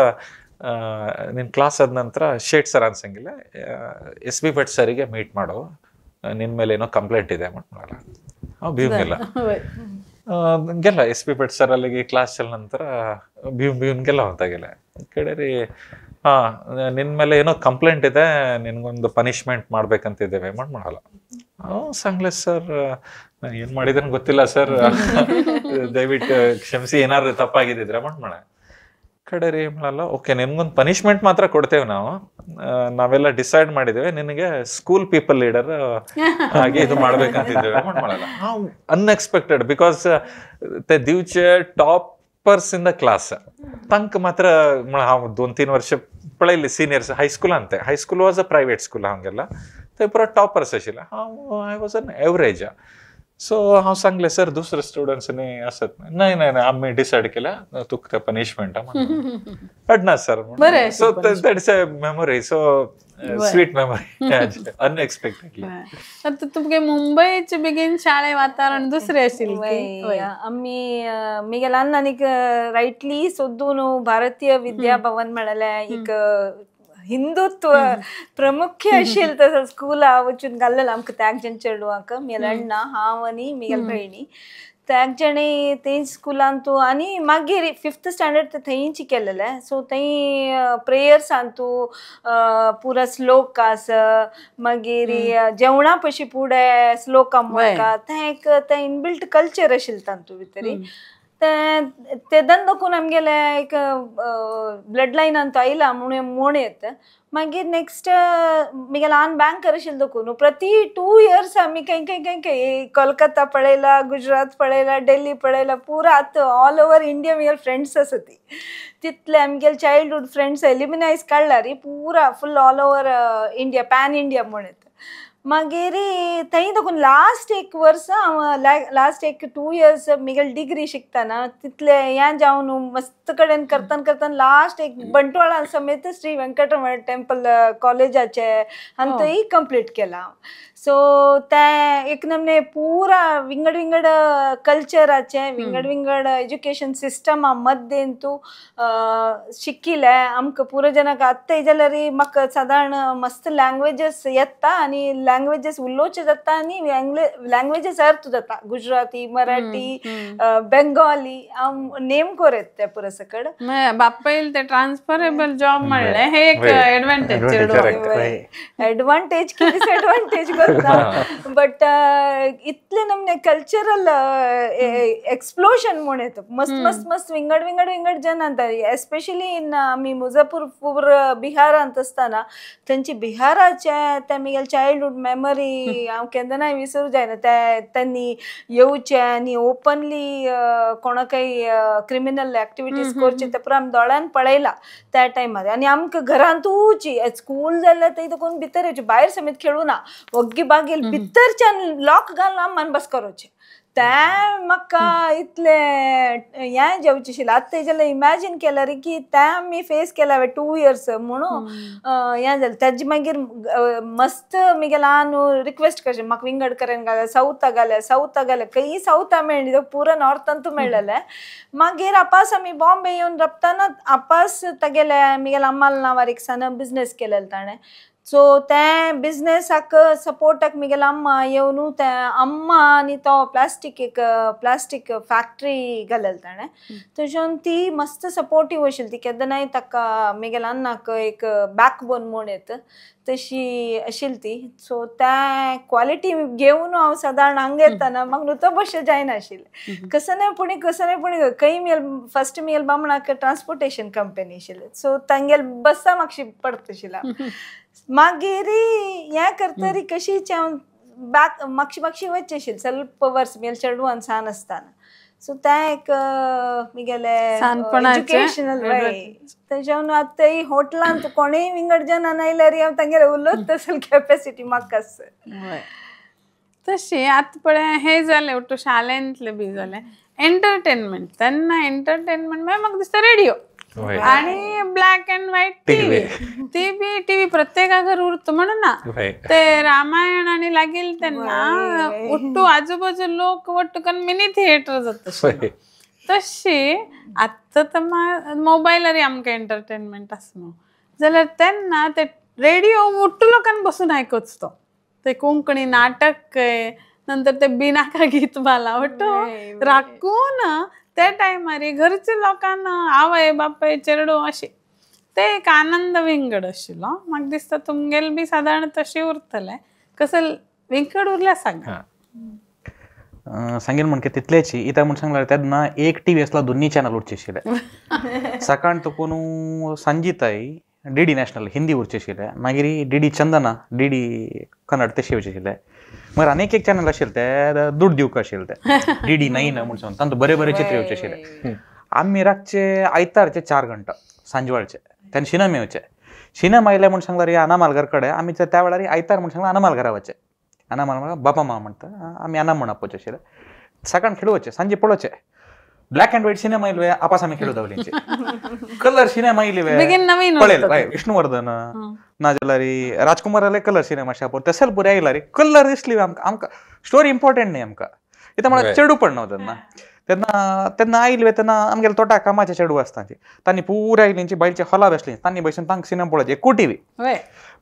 ನೀನು ಕ್ಲಾಸ್ ಆದ ನಂತರ ಶೇಟ್ ಸರ್ ಅಂತ ಸಂಗಿಲ್ಲ SP ಭಟ್ ಸರಿಗೆ ಮೀಟ್ ಮಾಡೋ ನಿನ್ನ ಮೇಲೆ ಏನೋ ಕಂಪ್ಲೇಂಟ್ ಇದೆ ಮಾಡಲ್ಲ ಭೀಮ್ಗೆಲ್ಲ ಗೆಲ್ಲ SP ಭಟ್ ಸರ್ ಅಲ್ಲಿಗೆ ಕ್ಲಾಸ್ ಚಲ್ ನಂತರ ಭೀಮ್ಗೆಲ್ಲ ಹೊಂತಾಗಿಲ್ಲ ಕಡೆ ರೀ ನಿನ್ನ ಮೇಲೆ ಏನೋ ಕಂಪ್ಲೇಂಟ್ ಇದೆ ನಿನ್ಗೊಂದು ಪನಿಷ್ಮೆಂಟ್ ಮಾಡ್ಬೇಕಂತಿದ್ದೇವೆ ಮಾಡಲ್ಲ ಸಂಗ್ಲೆ ಸರ್ ನಾನು ಏನು ಮಾಡಿದ್ರೆ ಗೊತ್ತಿಲ್ಲ ಸರ್ ದಯವಿಟ್ಟು ಕ್ಷಮಿಸಿ ಏನಾದ್ರು ತಪ್ಪಾಗಿದ್ದಿದ್ರೆ ಮಾಡ ಕಡೆ ರೀ ಮಾಡಲ್ಲ ಓಕೆ ನಿನ್ಗೊಂದು ಪನಿಷ್ಮೆಂಟ್ ಮಾತ್ರ ಕೊಡ್ತೇವೆ ನಾವೆಲ್ಲ ಡಿಸೈಡ್ ಮಾಡಿದ್ದೇವೆ ನಿನಗೆ ಸ್ಕೂಲ್ ಪೀಪಲ್ ಲೀಡರ್ ಆಗಿ ಇದು ಮಾಡ್ಬೇಕಂತಿದ್ದೇವೆ ಮಾಡಲ್ಲ ಅನ್ಎಕ್ಸ್ಪೆಕ್ಟೆಡ್ ಬಿಕಾಸ್ ते दिवचे टॉपर्स इन द क्लास तंक मात्र 2-3 वर्ष पळयले सिनियर्स हायस्कूल अंते high school was a private school हांगेला ते पुरो टॉपर्स आशिल्ले I was an average so हांव सांगलें सर दुसरे स्टुडंट्सनी आसत नाही आम्ही डिसायड केला तुका ते पनिशमेंट अडना sir so that's a memory so sweet memory unexpectedly आता तुमगे मुंबईचे बेगीन शाळे वातावरण दुसरे आशिल्ले आम्ही मिगेल आनीक रायटली सोदून भारतीय विद्या भवन म्हळ्यार एक हिंदुत्व प्रमुख आशिल्लें तसो स्कूल वचून घाल्लेलो आमकां त्याग जण चेडवांक मेल अण्णा हांव आनी मिगेल भयणी त्याग जणी ते स्कुलांत आनी मागीर 5th स्टँडर्ड ते थंयची केलेलें सो थंय प्रेयर्सांतू पुरा श्लोक आस मागीर जेवणा पशी फुडें श्लोक म्हणटा तें इनबिल्ट कल्चर आशिल्लें तांतू भितरी तेदन देखून आमगेले एक ब्लड लायन अंत आयला म्हूण येत मागीर नेक्स्ट मिगे ल्हान बँकर आशिल्लो देखून प्रति 2 years आमी खंय कोलकाता पळयला गुजरात पळयला दिल्ली पळयला पुरा आतां all over India Miguel friends आसा ती तितले आमगेले चायल्डहूड फ्रेंड्स एलिमिनायज काडला री पुरा फुल all over India pan India म्हूण येता मागीर थंय देखून लास्ट एक वर्स लास्ट एक 2 years मिगेल डिग्री शिकतना तितले हें जावन मस्त कडेन करतना लास्ट एक बंटवाळा समेत श्री वेंकटरमण टेंपल कॉलेजाचे आनी थंय कंप्लीट केला सो ते एक नमने पुरा विंगड कल्चराचे विंगड एज्युकेशन सिस्टमा मध्येन तूं शिकिले आमकां पुरो जनाक आत्तां जाल्यार म्हाका सादारण मस्त लँग्वेजीस येता आनी लँग्वेजीस उलोवचे जाता आनी लँग्वेजीस अर्थ जाता गुजराती मराठी बेंगॉली हांव नेम कोरेत ते पुरो सकड बापायल ते ट्रान्सफरेबल जॉब म्हणले हे एक एडवांटेज की डिसएडवांटेज बट इतले नमने कल्चरल एक्सप्लोजन म्हूण येता मस्त विंगड जन आता एस्पेशली इन आमी मुजफ्फरपूर बिहारांत आसतना थंयची बिहाराचे ते मिगेल चायल्डहूड मेमरी हांव केन्ना नाही विसरू जायना. त्यांनी येवचे आनी ओपनली कोणाकय क्रिमिनल एक्टिविटीज करचे ते पुरो आमी दोळ्यान पळयला त्या टायमार. आनी आमकां घरांतूच स्कूल जाल्यार थंय कोण भितर येवचे, भायर समेत खेळूं ना, वग्गी बागेल भितरच्यान लॉक घालून आमी मन बस करचे. ते म्हाका इतले हें जेवचे आशिल्लें. आतां तेजेले इमॅजिन केल्यार की ते आमी फेस केला 2 years म्हणून हें जालें. तेजे मागीर मस्त म्हगे ल्हान रिक्वेस्ट करचे म्हाका विंगड करेन घाल्या, सावथा घाल्या खंयी सावथा मेळ्ळी, पुरो नॉर्थांतू मेळ्ळेलें. मागीर आपास आमी बॉम्बे येवन रपतना आपास तेगेले म्हगेल्या अम्माल नांवार एक सन बिझनेस केलेलो ताणें. सो ते बिझनेसाक सपोर्टाक म्हगेलो अम्मा येवन ते अम्मा आनी तो प्लास्टीक फॅक्टरी घालेली ताणें. तशें ती मस्त सपोर्टीव आशिल्ली. ती केन्नाय ताका म्हगेल्या अण्णाक एक बॅकबोन म्हूण येता तशी आशिल्ली ती. सो त्या क्वॉलिटी घेवन हांव सादारण हांगा येताना म्हाका न्हू तो बशें जायना आशिल्लें. कसनयपणी खंय फस्ट म्हगेल्या बामणाक ट्रान्सपोर्टेशन कंपनी आशिल्ली. सो तांगेल बसा म्हाका पडत आशिल्ला. मागीर हें करतरी कशीच हांव म्हाक्षी वच्चे आशिल्लें ಸ್ವಲ್ಪ वर्स मेल चेडवान सान आसतना. सो ते एक म्हगेले एज्युकेशनल वे. तेज्यान आतां ही हॉटेलान तूं कोणेय विंगड जनान आयल्यार हांव तांगेर उलोवंक तसली कॅपेसिटी म्हाका आसा. तशी आतां पळय हें जालें ಒಟ್ಟು शाळेंतलें बी जालें. एंटरटेनमेंट तेन्ना एंटरटेनमेंट म्हळ्यार म्हाका दिसता रेडिओ आणि ब्लॅक अँड व्हाईट टीव्ही प्रत्येका घर उरतो म्हणून ना. ते रामायण आणि लागेल त्यांना ಒಟ್ಟು आजूबाजू लोक ಒಟ್ಟುಕೊಂಡು मिनी थिएटर जाता. तशी आतां तर मोबायलार आमकां एंटरटेनमेंट आसा न्हू जाल्यार तेन्ना ते रेडिओ ಒಟ್ಟು लोकांनी बसून आयकोच तो. ते कोंकणी नाटक नंतर ते बिनाका गीत मला ಒಟ್ಟು राखून त्या टायमार घरच्या लोकांना आवय बापय चेडू अशें ते एक आनंद विंगड आशिल्लो. म्हाका दिसता तुमगेल बी सादारण तशें उरतलें. कसं विंगड उरल्या सांगा. सांगेल म्हणके तितलेची इता म्हण सांगल्यार तेन्ना एक टीव्ही आसला, 2 चॅनल उरचे आशिल्ले. सकाळ तकून संजीताई डीडी नॅशनल हिंदी उरचे आशिल्ले. मागीर डीडी चंदना डीडी कन्नड तशें येवचे आशिल्ले. मग अनेक एक चॅनल आशिल्ले ते दूध दिवक आशिल्ले ते डीडी 9 म्हणून तांतूं बरे बरे चित्र येवचे आशिल्ले. आमी रातचे आयतारचे 4 घंटा सांजवाळचे तेन्ना सिनेमा येवचे. सिनेमा आयले म्हूण सांगल्यार अनामालगार कडेन आमी त्या वेळार आयतार म्हूण सांगल्यार अनामालगारा वचे. अनामाल बापा मा म्हणटा आमी अनाम म्हूण आपोवचे आशिल्ले. सकाळ खेळवचे सांजे पळोवचे. ब्लॅक अँड व्हाईट सिनेमा येयले आपास आमी खेळू दावलींचे. कलर सिनेमा येयले पळयले विष्णुवर्धन नाजाल्यार राजकुमार कलर सिनेमा शापोर तसेल पुरे आयला रे कलर दिसली आमकां. स्टोरी इम्पॉर्टंट न्ही आमकां. इथं म्हळ्यार चेडू पण न्हू तेन्ना आयले तेन्ना आमगेले तोटा कामाचे चेडू आसताचे. तांणी पुराय आयलींची बायलची हॉला बसली तांणी बसून तांकां सिनेमा पळोवचे. एकू टीव्ही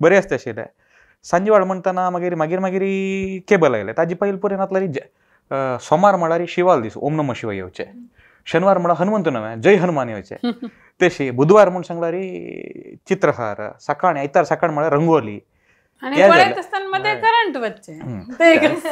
बरे आसता आशिल्ले. सांजवाळ म्हणटना मागीर मागीर मागीर केबल आयले. ताजी पयलीं पुरे नातल्यार सोमार म्हळ्यार शिवाल दीस ओम नमः शिवाय येवचे. शनिवार म्हळ्यार हनुमंत नवें जय हनुमान येवचे. तशी बुधवार म्हूण सांगल्यार चित्रहार. सकाळ आयतार सकाळ म्हळ्यार रंगोली.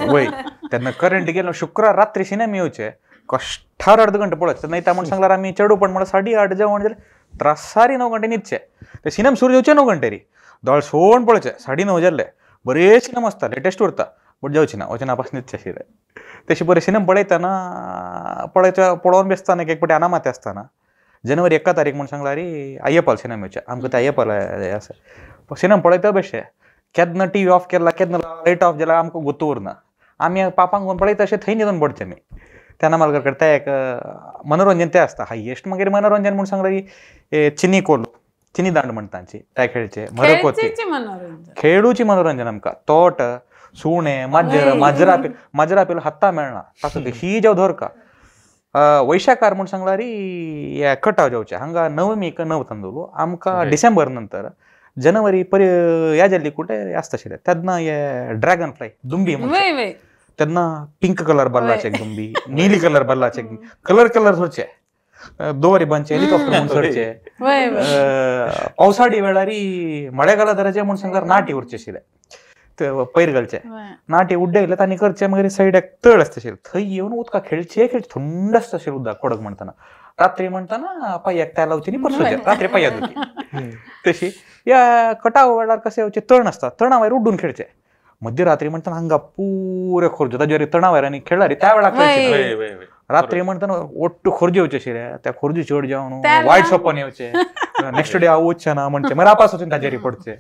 वय तेन्ना करंट गेलो. शुक्रार रात्री सिनेमा येवचे. कश्टार अर्ध घंटा पळोवचे. तेन्ना येता म्हूण सांगल्यार आमी चेडू पण म्हळ्यार 8:30 जेवण जाल्यार त्रासारी 9 घंटे न्हिदचे. ते सिनेमा सुरू येवचे 9 घंटे री दोळ सोण पळोवचे. 9:30 जाल्ले बरे सिनेमा आसता लेटेस्ट उरता बट जावचे ना वचना नापास न्हिदचे आशिल्ले. तशी बरे सिनेमा पळयतना पळोवन बेसतना एक पाटी अनामाते आसतना जानेवारी 1 तारीख म्हूण सांगल्यार अय्यपाल सिनेमा येवचे. आमकां ते अय्यपाल आसा सिनेमा पळयता बेश्टे. केन्ना टीव्ही ऑफ केला केन्ना लायट ऑफ जाल्यार आमकां गोतू उरना. आमी पापांक घेवन पळयता अशें थंय न्हिदून पडचे आमी. तेन्ना मालगार कडेन ते एक मनोरंजन ते आसता. हायेस्ट मागीर मनोरंजन म्हूण सांगल्यार चिनी कोलो चिनी दांड म्हणटा तांची ते खेळचे. मरकोती खेळूची मनोरंजन आमकां. तोट सुणे माजरा पेलो हत्ता मेळना तातूंत ही जेव धरका. वैशाखार म्हूण सांगल्यार कटाव जेवचे. हांगा नवमीक नव तांदूळ आमकां डिसेंबर नंतर जानेवारी ह्या जाल्ली कुठे आसता आशिल्ले. तेन्ना हे ड्रॅगन फ्लाय दुंबी म्हणटा तेन्ना पिंक कलर बल्लाचे दुंबी नीली कलर बल्लाचे कलर धरचे. दोरी बांदचे हेलिकॉप्टर म्हणून सोडचे. पावसाळी वेळार मळेगाला दराचे म्हूण सांगल्यार नाटी उरचे आशिल्ले. पैर घालचे नाटी उड्डायले तांणी करचे. मागीर सायडाक तळ आसता आशिल्ले थंय येवन उदका खेळचे थंड आसता आशिल्लें उदक कडक म्हणटना. रात्री म्हणटना पांयाक त्या लावचे न्ही परसूचे रात्री पांया धुची. तशी या कटाव वेळार कशें येवचे तण आसता तणा वयर उड्डून खेळचे. मध्यरात्री म्हणताना हांगा पुरे खोर्ज ताजेर तणावर आनी खेळारी त्या वेळार रात्री म्हणताना ಒಟ್ಟು खोर्जे येवचे त्या खोर्जी चढ जावन वायट सपन येवचे नेक्स्ट डे आवचे ना म्हणचे मागीर आपास वचून ताजेरी पडचे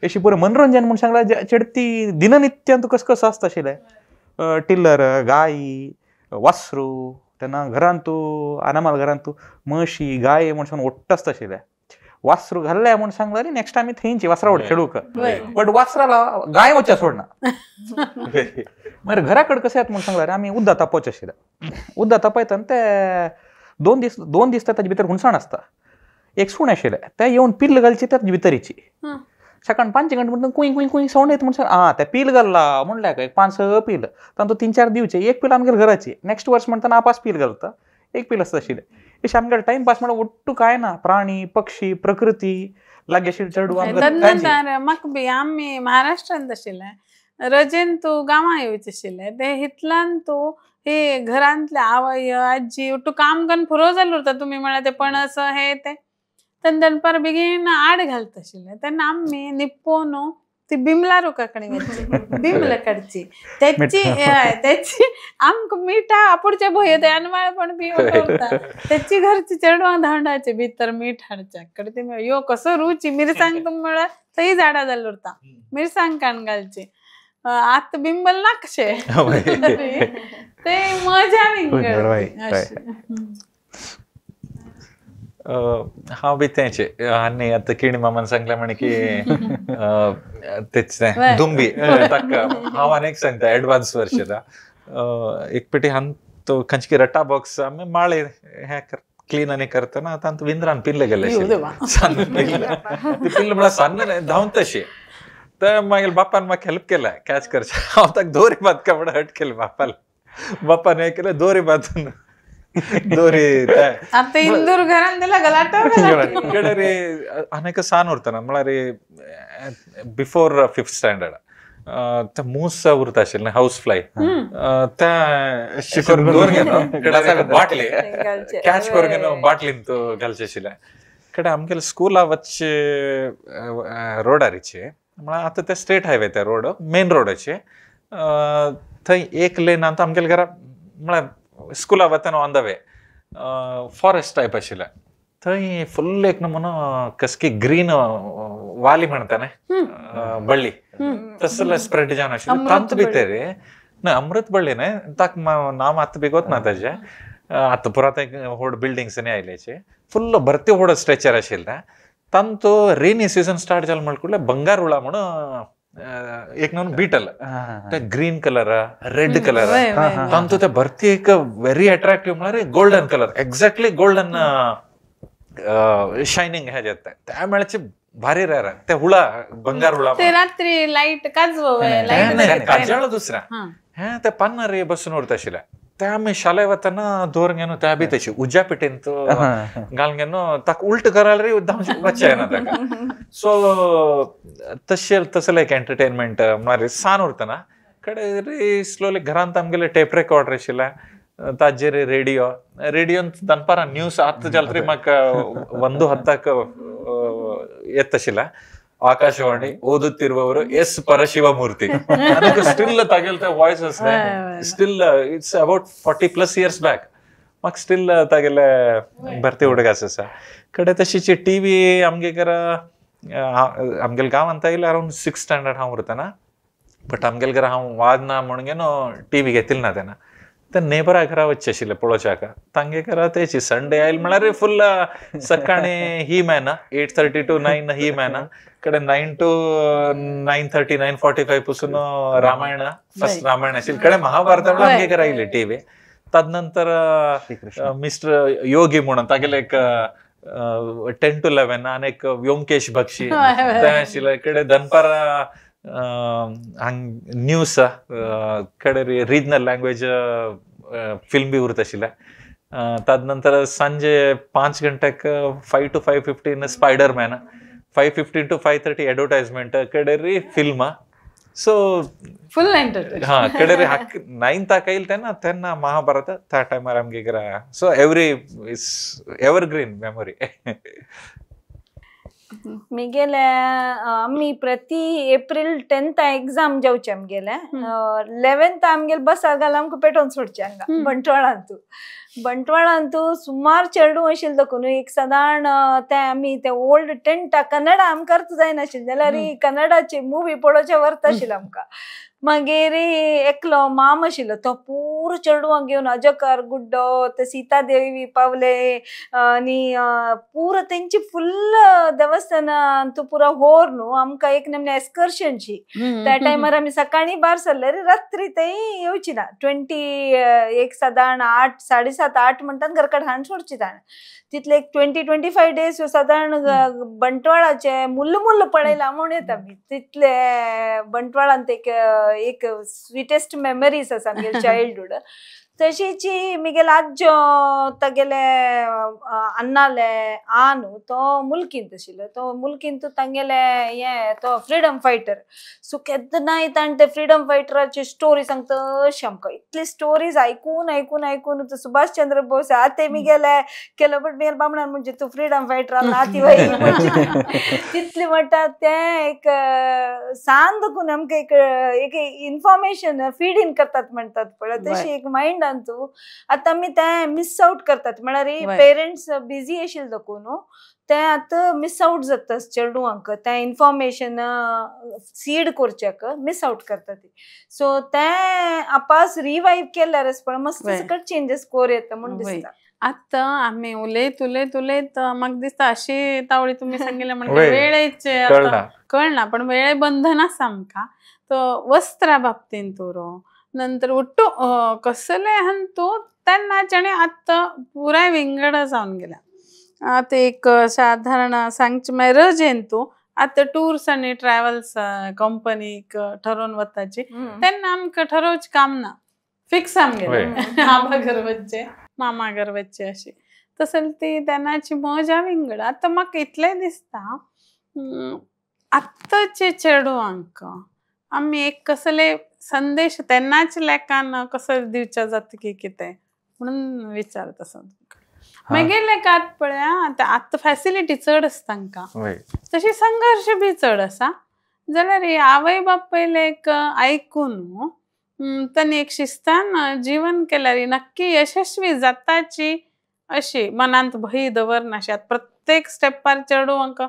अशी पुरे मनोरंजन म्हण सांगला चेडती दिननित्यांत कसं आसता आशिल्लें टिल्लर गायी वासरू तेन्ना घरांतू आनामाल घरांतू म्हशी गाय म्हणून ओट्ट आसता आशिल्लें वासरू घाल्ले म्हूण सांगला रे नेक्स्ट आमी थंयची वासरा वाट खेळूक बट वासराला गाय वचचे सोडना मागीर घरा कडेन कशें येता म्हूण सांगला रे आमी उदक तापोवचें आशिल्लें उदक तापयतना ते दोन दीस ताजे भितर हुणसाण आसता एक सूण आशिल्लें ते येवन पिल्ल घालची ताजे भितरीची सकाळ 5 घंटे म्हणटा कुई कुई कुई सावंड येता म्हण सांग ते पील घाल्ला म्हणल्यार एक 5-6 पील तातूंत 3-4 दिवचे एक पील आमगेर घराची नेक्स्ट वर्स म्हणटा आपास पील घालता एक पील आसता आशिल्लें अशें आमगेर टायमपास म्हणल्यार ಒಟ್ಟು कांय ना प्राणी पक्षी प्रकृती लागीं आशिल्ली चेडूं म्हाका बी आमी महाराष्ट्रांत आशिल्ले रजेन तूं गांवां येवचें आशिल्लें ते हितल्यान तूं हे घरांतले आवय आजी ಒಟ್ಟು काम करून पुरो जाल्लो उरता तुमी म्हळ्यार ते पणस हे ते तेन्ना दनपार बेगीन आड घालता आशिल्लें तेन्ना आमी निप्पोन ती बिमला रोका कडेन वचची बिमला काडची त्याची आमकां मिठा आपुडचे भंय ते अनवाळपण बी उरता त्याची घरची चेडवां धांडाचे भितर मीठ हाडच्या कडे ते यो कसो रुची मिरसांग तुमी म्हळ्यार थंय झाडां जाल्लो उरता मिरसांग काण घालची आतां बिंबल नाकशे ते मजा हांव बी तेंचे आनी आतां किणी मामान सांगलें म्हणे की तेचें दुंबी ताका हांव आनीक सांगता एडवान्स वर्शन एक पेटी हांव तो खंयची रट्टा बॉक्स आमी माळे हे क्लीन आनी करतना आतां विंद्रान पिल्ले गेले सन्न पिल्ले म्हळ्यार सन्न धांवन तशी तर मागीर बापान म्हाका हेल्प केला कॅच करचे हांव ताका दोरी बांदका म्हणून हट केलें बापान हें केलें दोरी बांदून दोरी इंदूर घरान दिला कಡೆ रे अनेक सान उरतना म्हळ्यार बिफोर 5th स्टँडर्ड ते मूस उरता आशिल्लें हाऊस फ्लाय त्या शिफर दोर घेवन बाटली कॅच करून घेवन बाटलींत घालचे आशिल्लें कडेन आमगेले स्कूला वचचे रोडारीचे म्हळ्यार आतां ते स्टेट हायवे ते रोड मेन रोडाचे थंय एक लेन आतां आमगेले घरा म्हळ्यार स्कूला वतना on the way forest type आशिल्लें थंय फुल्ल एक नमुनो कसकी ग्रीन वाली म्हणटा न्हय बळ्ळी तसले स्प्रेड जावन आशिल्लें तांत भितर ना अमृत बळ्ळी न्हय ताका नांव आतां बेगोत ना ताजें आतां परत व्हड बिल्डिंग्स आनी आयल्याचे फुल्ल भरती व्हड स्ट्रेचर आशिल्लें तांत रेनी सीजन स्टार्ट जालें म्हणल्यार बंगार उळा म्हणून एक known beetle green colour red colour तांतू ते भरती एक व्हेरी अट्रॅक्टिव्ह म्हळ्यार golden colour exactly golden shining हे जाता त्या मेळचे भारी रेर ते हुळा बंगार हुळा ते रात्री लाईट काजळ दुसरा हे ते पन्नार रे बसून उरता आशिल्ले ते आमी शाळे वतना दोर घेवन त्या बी तशी उज्या पिठेन घालून घेवन ताका उल्ट करायला रे वच्चे ना ताका सो तसले एक एंटरटेनमेंट म्हळ्यार सान उरतना कಡೆ रे स्लोली घरांत आमगेले टेप रेकॉर्डर आशिल्ले ताजेर रेडियोन दनपारां न्यूज आतां जाल तरी म्हाका 1:10 येत आशिल्लें ಆಕಾಶವಾಣಿ ಓದುತ್ತಿರುವವರು ಎಸ್ ಪರಶಿವಮೂರ್ತಿ ಅದಕ್ಕೆ ಸ್ಟಿಲ್ ತಗೆಲ್ತ voices still it's about 40+ years back म्हाका स्टिल तागेले भरती उडक आसा कडेन तशीची टीव्ही आमगेले गांवांत येयले अरावंड 6th स्टँडर्ड हांव उरतना बट आमगेले घरा हांव वाजना म्हणून घेवन टीव्ही घेतिली ना तेन्ना ते नेबरा घरा वच्चे आशिल्ले पळोवच्याक तांगे घरा तेची संडे आयल म्हळ्यार फुल्ल सकाळी he man 8:30 to 9 he man कडेन 9 to 9:30 9:45 पासून रामायण फर्स्ट रामायण आशिल्लें कडेन महाभारत आमगे घरा येयली टीव्ही तदनंतर मिस्टर योगी म्हणून तागेले एक 10 to 11 आनी एक व्योमकेश बक्षी ते आशिल्ले कडेन दनपार न्यूज कडेन रिजनल लँग्वेज फिल्म बी उरत आशिल्ले तदनंतर सांजे 5 गंटेक 5 to 5:15 स्पायडरमॅन 5:15 to 5:30 एडवर्टाइजमेंट कडेन री फिल्म सो फुल एंटरटेन हा कडेन री 9th येयले तेन्ना महाभारत त्या टायमार आमगे घरा so every is evergreen memory मुगेले आमी प्रति एप्रिल 10th एग्जाम जावचे आमगेले 11th आमगेले बस घाल आमकां पेटोवन सोडचे हांगा बंटवाळांतू सुमार चेडूं आशिल्ले देखून एक सादारण ते आमी ते ओल्ड टेंट कन्नडा आमकां अर्थ जायनाशिल्ले जाल्यार कन्नडाची मुवी पळोवचे वर्थ आशिल्ले आमकां मागीर एकलो माम आशिल्लो तो पूरो चेडवांक घेवन अजकर गुड्डो ते सीतादेवी पावले आनी पूरो तेंची फुल्ल देवस्थान तू पुरो होर न्हू आमकां एक नमने एक्सकर्शनची त्या टायमार आमी सकाळी भायर सरले रात्री ते येवची ना 20 एक सादारण 8 7:30 8 म्हणटात घरकाड हाड सोडची ताण तितले एक 20-25 डेज सादारण बंटवाळाचे मुल्ल पळयला म्हूण येता आमी तितले बंटवाळांत एक स्वीटेस्ट मेमरीज आसा आमगे चायल्डहूड तशीची मुगेले आज्जो तागेले अन्नाले न्हू तो मुल्कींत आशिल्लो तो मुल्कींत तांगेले हे तो फ्रीडम फायटर सो केन्नाय ताणें ते फ्रीडम फायटराची स्टोरी सांगता अशी आमकां इतली स्टोरीज आयकून सुभाषचंद्र बोस आते मुगेले केलो बट मेर बामणान म्हणजे तूं फ्रीडम फायटर नाती वय तितली म्हणटा ते एक सांग देखून आमकां एक इन्फॉर्मेशन फीड इन करतात म्हणटात पळय तशी एक मायंड तू आता आमी ते मिस आउट करतात म्हळ्यार पेरेंट्स बिजी आशिल्ले देखून ते आता मिस आउट जाता चेडवांक ते इन्फॉर्मेशन सीड करच्याक मिस आउट करता ती सो ते आपास रिवाइव केल्यारच पण मस्त सकट चेंजेस कोर येता म्हणून दिसता आता आम्ही उलयत म्हाका दिसता अशी तावळी तुम्ही सांगितले म्हणजे वेळेचे कळना पण वेळे बंधन आसा आमकां तो वस्त्रा बाबतीन तुरो नंतर ಒಟ್ಟು कसले हंतू तेन्नाच्याने आता पुराय विंगड जावन गेला आता एक साधारण सांगचे म्हळ्यार रजेंतू आता टूर्स आनी ट्रॅव्हल्स कंपनीक ठरोवन वताची तेन्ना आमकां ठरोवचें काम ना फिक्स आमगेले आबा घर वच्चे मामा घर वच्चे अशी तसली ती तेन्नाची मजा विंगड आता म्हाका इतलें दिसता आत्ताचे चेडवांक आमी एक कसले संदेश तेन्नाच लेखान कसो दिवचे जाता की कितें म्हणून विचारत आसा मागीर लेखात पळया आतां फॅसिलिटी चड आसा तांकां तशी संघर्श बी चड आसा जाल्यार आवय बापायलेक आयकून तांणी एक शिस्तान जीवन केल्यार नक्की यशस्वी जाताची अशी मनांत भंय दवरनाशी प्रत्येक स्टेपार चेडवांक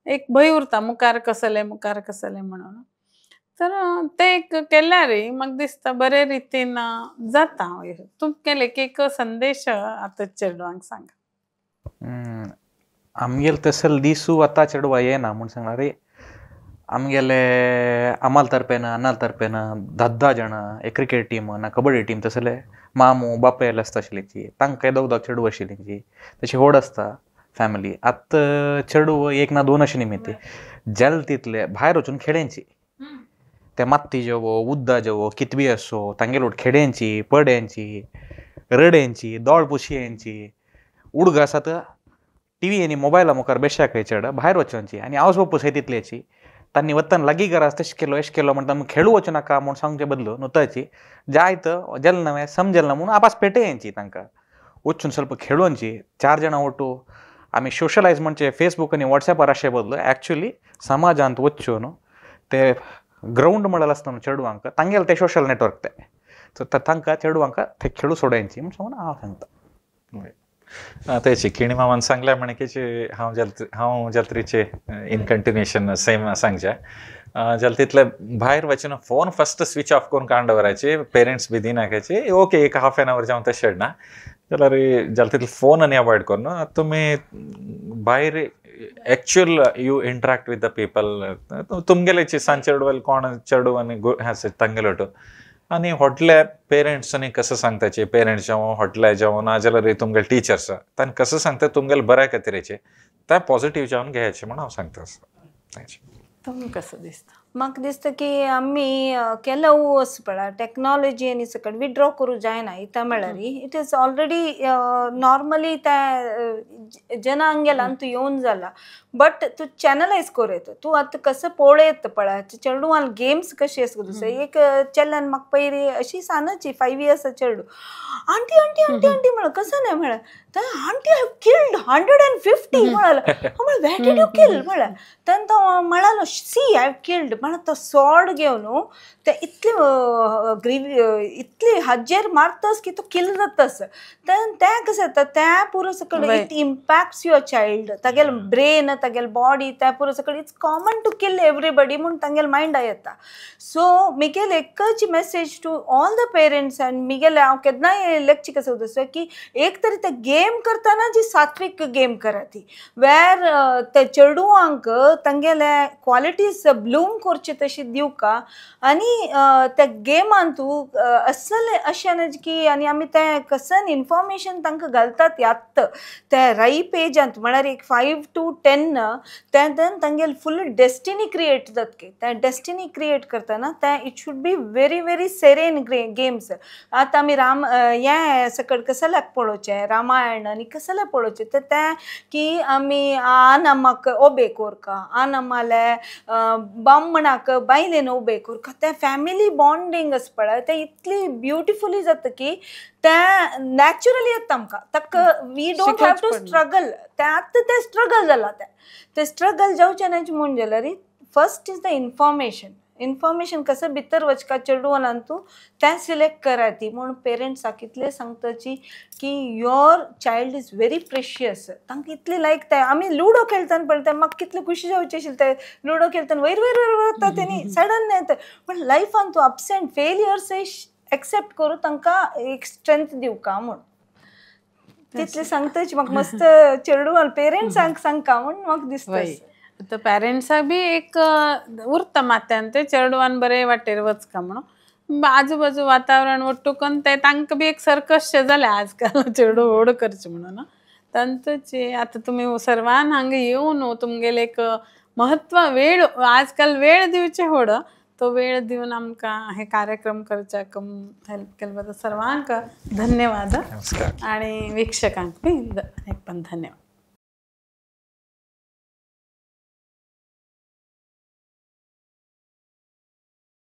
एक भंय उरता मुखार कसले म्हणून तर ते एक केल्यार म्हाका दिसता बरे रितीन जाता तुमगेले एक संदेश आतां चेडवांक सांगा आमगेले तसल दिसू आतां चेडवां येना म्हूण सांगल्यार आमगेले आमाल तर्फेन अन्नाल तर्फेन 10 जाणां एक क्रिकेट टीम ना कबड्डी टीम तसले मामू बापायल आसता आशिल्लीची तांकां 2 चेडवां आशिल्लींची तशी व्हड आसता फॅमिली आतां चेडूं 1 ना 2 अशी निमिती जेल तितले भायर वचून खेड्यांची ते माती जेवो उद्दा जेवो कितबी असो तांगेलोट खेड्यांची पड्यांची रड्यांची दोळ पुशयांची उडग आसा तर टीव्ही आनी मोबायला मुखार बेश्या चेड भायर वचोवची आनी आवज बापूस तितल्याची तांणी वतना लागीं घरा तशें केलो अशें केलो म्हणटा खेळू वचूं नाका म्हूण सांगचे बदलो नुताची जायत जेल नवें समजेल ना म्हणून आपास पेटयांची तांकां वचून ಸ್ವಲ್ಪ खेळोवची 4 जाणां ओटू आमी सोशलायज म्हणजे फेसबुक आनी वॉट्सॅपार अशें बदलो एक्चुअली समाजांत वचून ते ग्राउंड म्हणल्यार आसता न्हू चेडवांक तांगेले ते सोशल नेटवर्क ते सो तांकां चेडवांक ते खेळू सोडायची म्हूण सांगून हांव सांगता तेची किणी मामान सांगल्या म्हणे की हांव जात्रेचे इन कंटिन्युएशन सेम सांगचे जाल्यार तितले भायर वचून फोन फस्ट स्विच ऑफ करून कांड दवरायचे पेरेंट्स बी दिनाकाचे ओके एक हाफ एन आवर जावन ते शेडना जाल्यार तितले फोन आनी अवॉयड करून तुमी भायर actual you interact with the people तुमगेले सांज चेडवाल कोण चेडू आनी तांगेलो आनी व्हडले पेरेंट्स आनी कसं सांगताचे पेरेंट्स जावं व्हडले जावं ना जाल्यार तुमगेले टिचर्स तांकां कसं सांगता तुमगेले बऱ्या खातीरचे ते पॉझिटिव्ह जावन घेयाचे म्हण हांव सांगता तुमकां कसं दिसता? म्हाका दिसता की आमी केलो वस पळय टॅक्नॉलॉजी आनी सकट विड्रॉ करूं जायना इता म्हळ्यार इट इज ऑलरेडी नॉर्मली त्या जनांगेलान तूं येवन जाला बट तूं चॅनलायज कर येता तूं आतां कसं पळयत पळय चेडूं गेम्स कशी आसा दुसरं एक चेल्ल्यान म्हाका पयलीं अशी सांगची 5 इयर्स चेडूं आंटी आंटी आंटी आंटी म्हळ्यार कसं नाही म्हळ्यार आंटी आय किल्ड 150 म्हळ्यार म्हळ्यार वॅर डीड यू किल म्हळ्यार तेन्ना तो म्हळालो सी आय किल्ड म्हळ्यार तो सॉर्ड घेवन ते इतली हाजेर मारतस की तो किल जातस तें कशें जाता त्या पुरो सकट इट इम्पॅक्ट्स युअर चायल्ड तागेल ब्रेन तागेल बॉडी त्या पुरो सकट it's common to kill everybody म्हूण तांगेल मायंडा येता सो मिगेल एकच message to all the parents आनी मिगेले हांव केन्नाय लेक्ची कसो दसो की एक तरी ते गेम करतना जी सात्वीक गेम करा ती वेर ते चेडूआंक तांगेले क्वालिटीज ब्लूम करची तशी दिवका आनी त्या गेमान तूं असल अशें न्हय की आनी आमी तें कसन इन्फॉर्मेशन तांकां घालतात यात त्या राईट पेजांत म्हळ्यार एक 5 to 10 तें तांगेल फूल डेस्टिनी क्रिएट जातकी तें डेस्टिनी क्रिएट करतना तें it should be very very serene games आतां आमी हें सकट कसल्याक पळोवचें रामायण आनी कसल्याक पळोवचें तें की आमी आ नमक ओबे कोरका आ नमाले बामणाक बायलेन ओबे कोरका तें फॅमिली बॉन्डिंग आसा पळय तें इतली ब्युटिफुली जाता की तें नॅचरली येता आमकां ताका we don't have to struggle तें आतां तें स्ट्रगल जाला तें स्ट्रगल जावचें न्हय म्हूण जाल्यार फर्स्ट इज द इन्फॉर्मेशन कसं भितर वचका चेडूवान तूं तें सिलेक्ट करा ती म्हूण पेरंट्साक इतलें सांगताची की your child is very precious तांकां इतली लायक तें आमी लुडो खेळतना पळयता म्हाका कितलें खुशी जावची आशिल्ली तें लुडो खेळतना वयर वयर वयर वता तेणी सडन येता पूण लायफान तूं अप्स एंड फेलियर्स एक्सेप्ट करून तांकां एक स्ट्रेंथ दिवका म्हूण तितलें सांगताची म्हाका मस्त चेडूवान पेरंट्सांक सांगता म्हूण म्हाका दिसता तर पेरेंट्साक बी एक उरता माथ्यान ते चेडवान बरे वाटेर वचका म्हणून आजूबाजू वातावरण वट्टूकन ते तांकां बी एक सर्कसशें जालें आजकाल चेडूं व्हड करचें म्हणून तांचें आतां तुमी सर्वान हांगा येवन तुमगेले एक महत्व वेळ आजकाल वेळ दिवचे व्हड तो वेळ दिवन आमकां हे कार्यक्रम करच्याक हेल्प केले बद्दल सर्वांक धन्यवाद आणि वीक्षकांक बी एक पण धन्यवाद.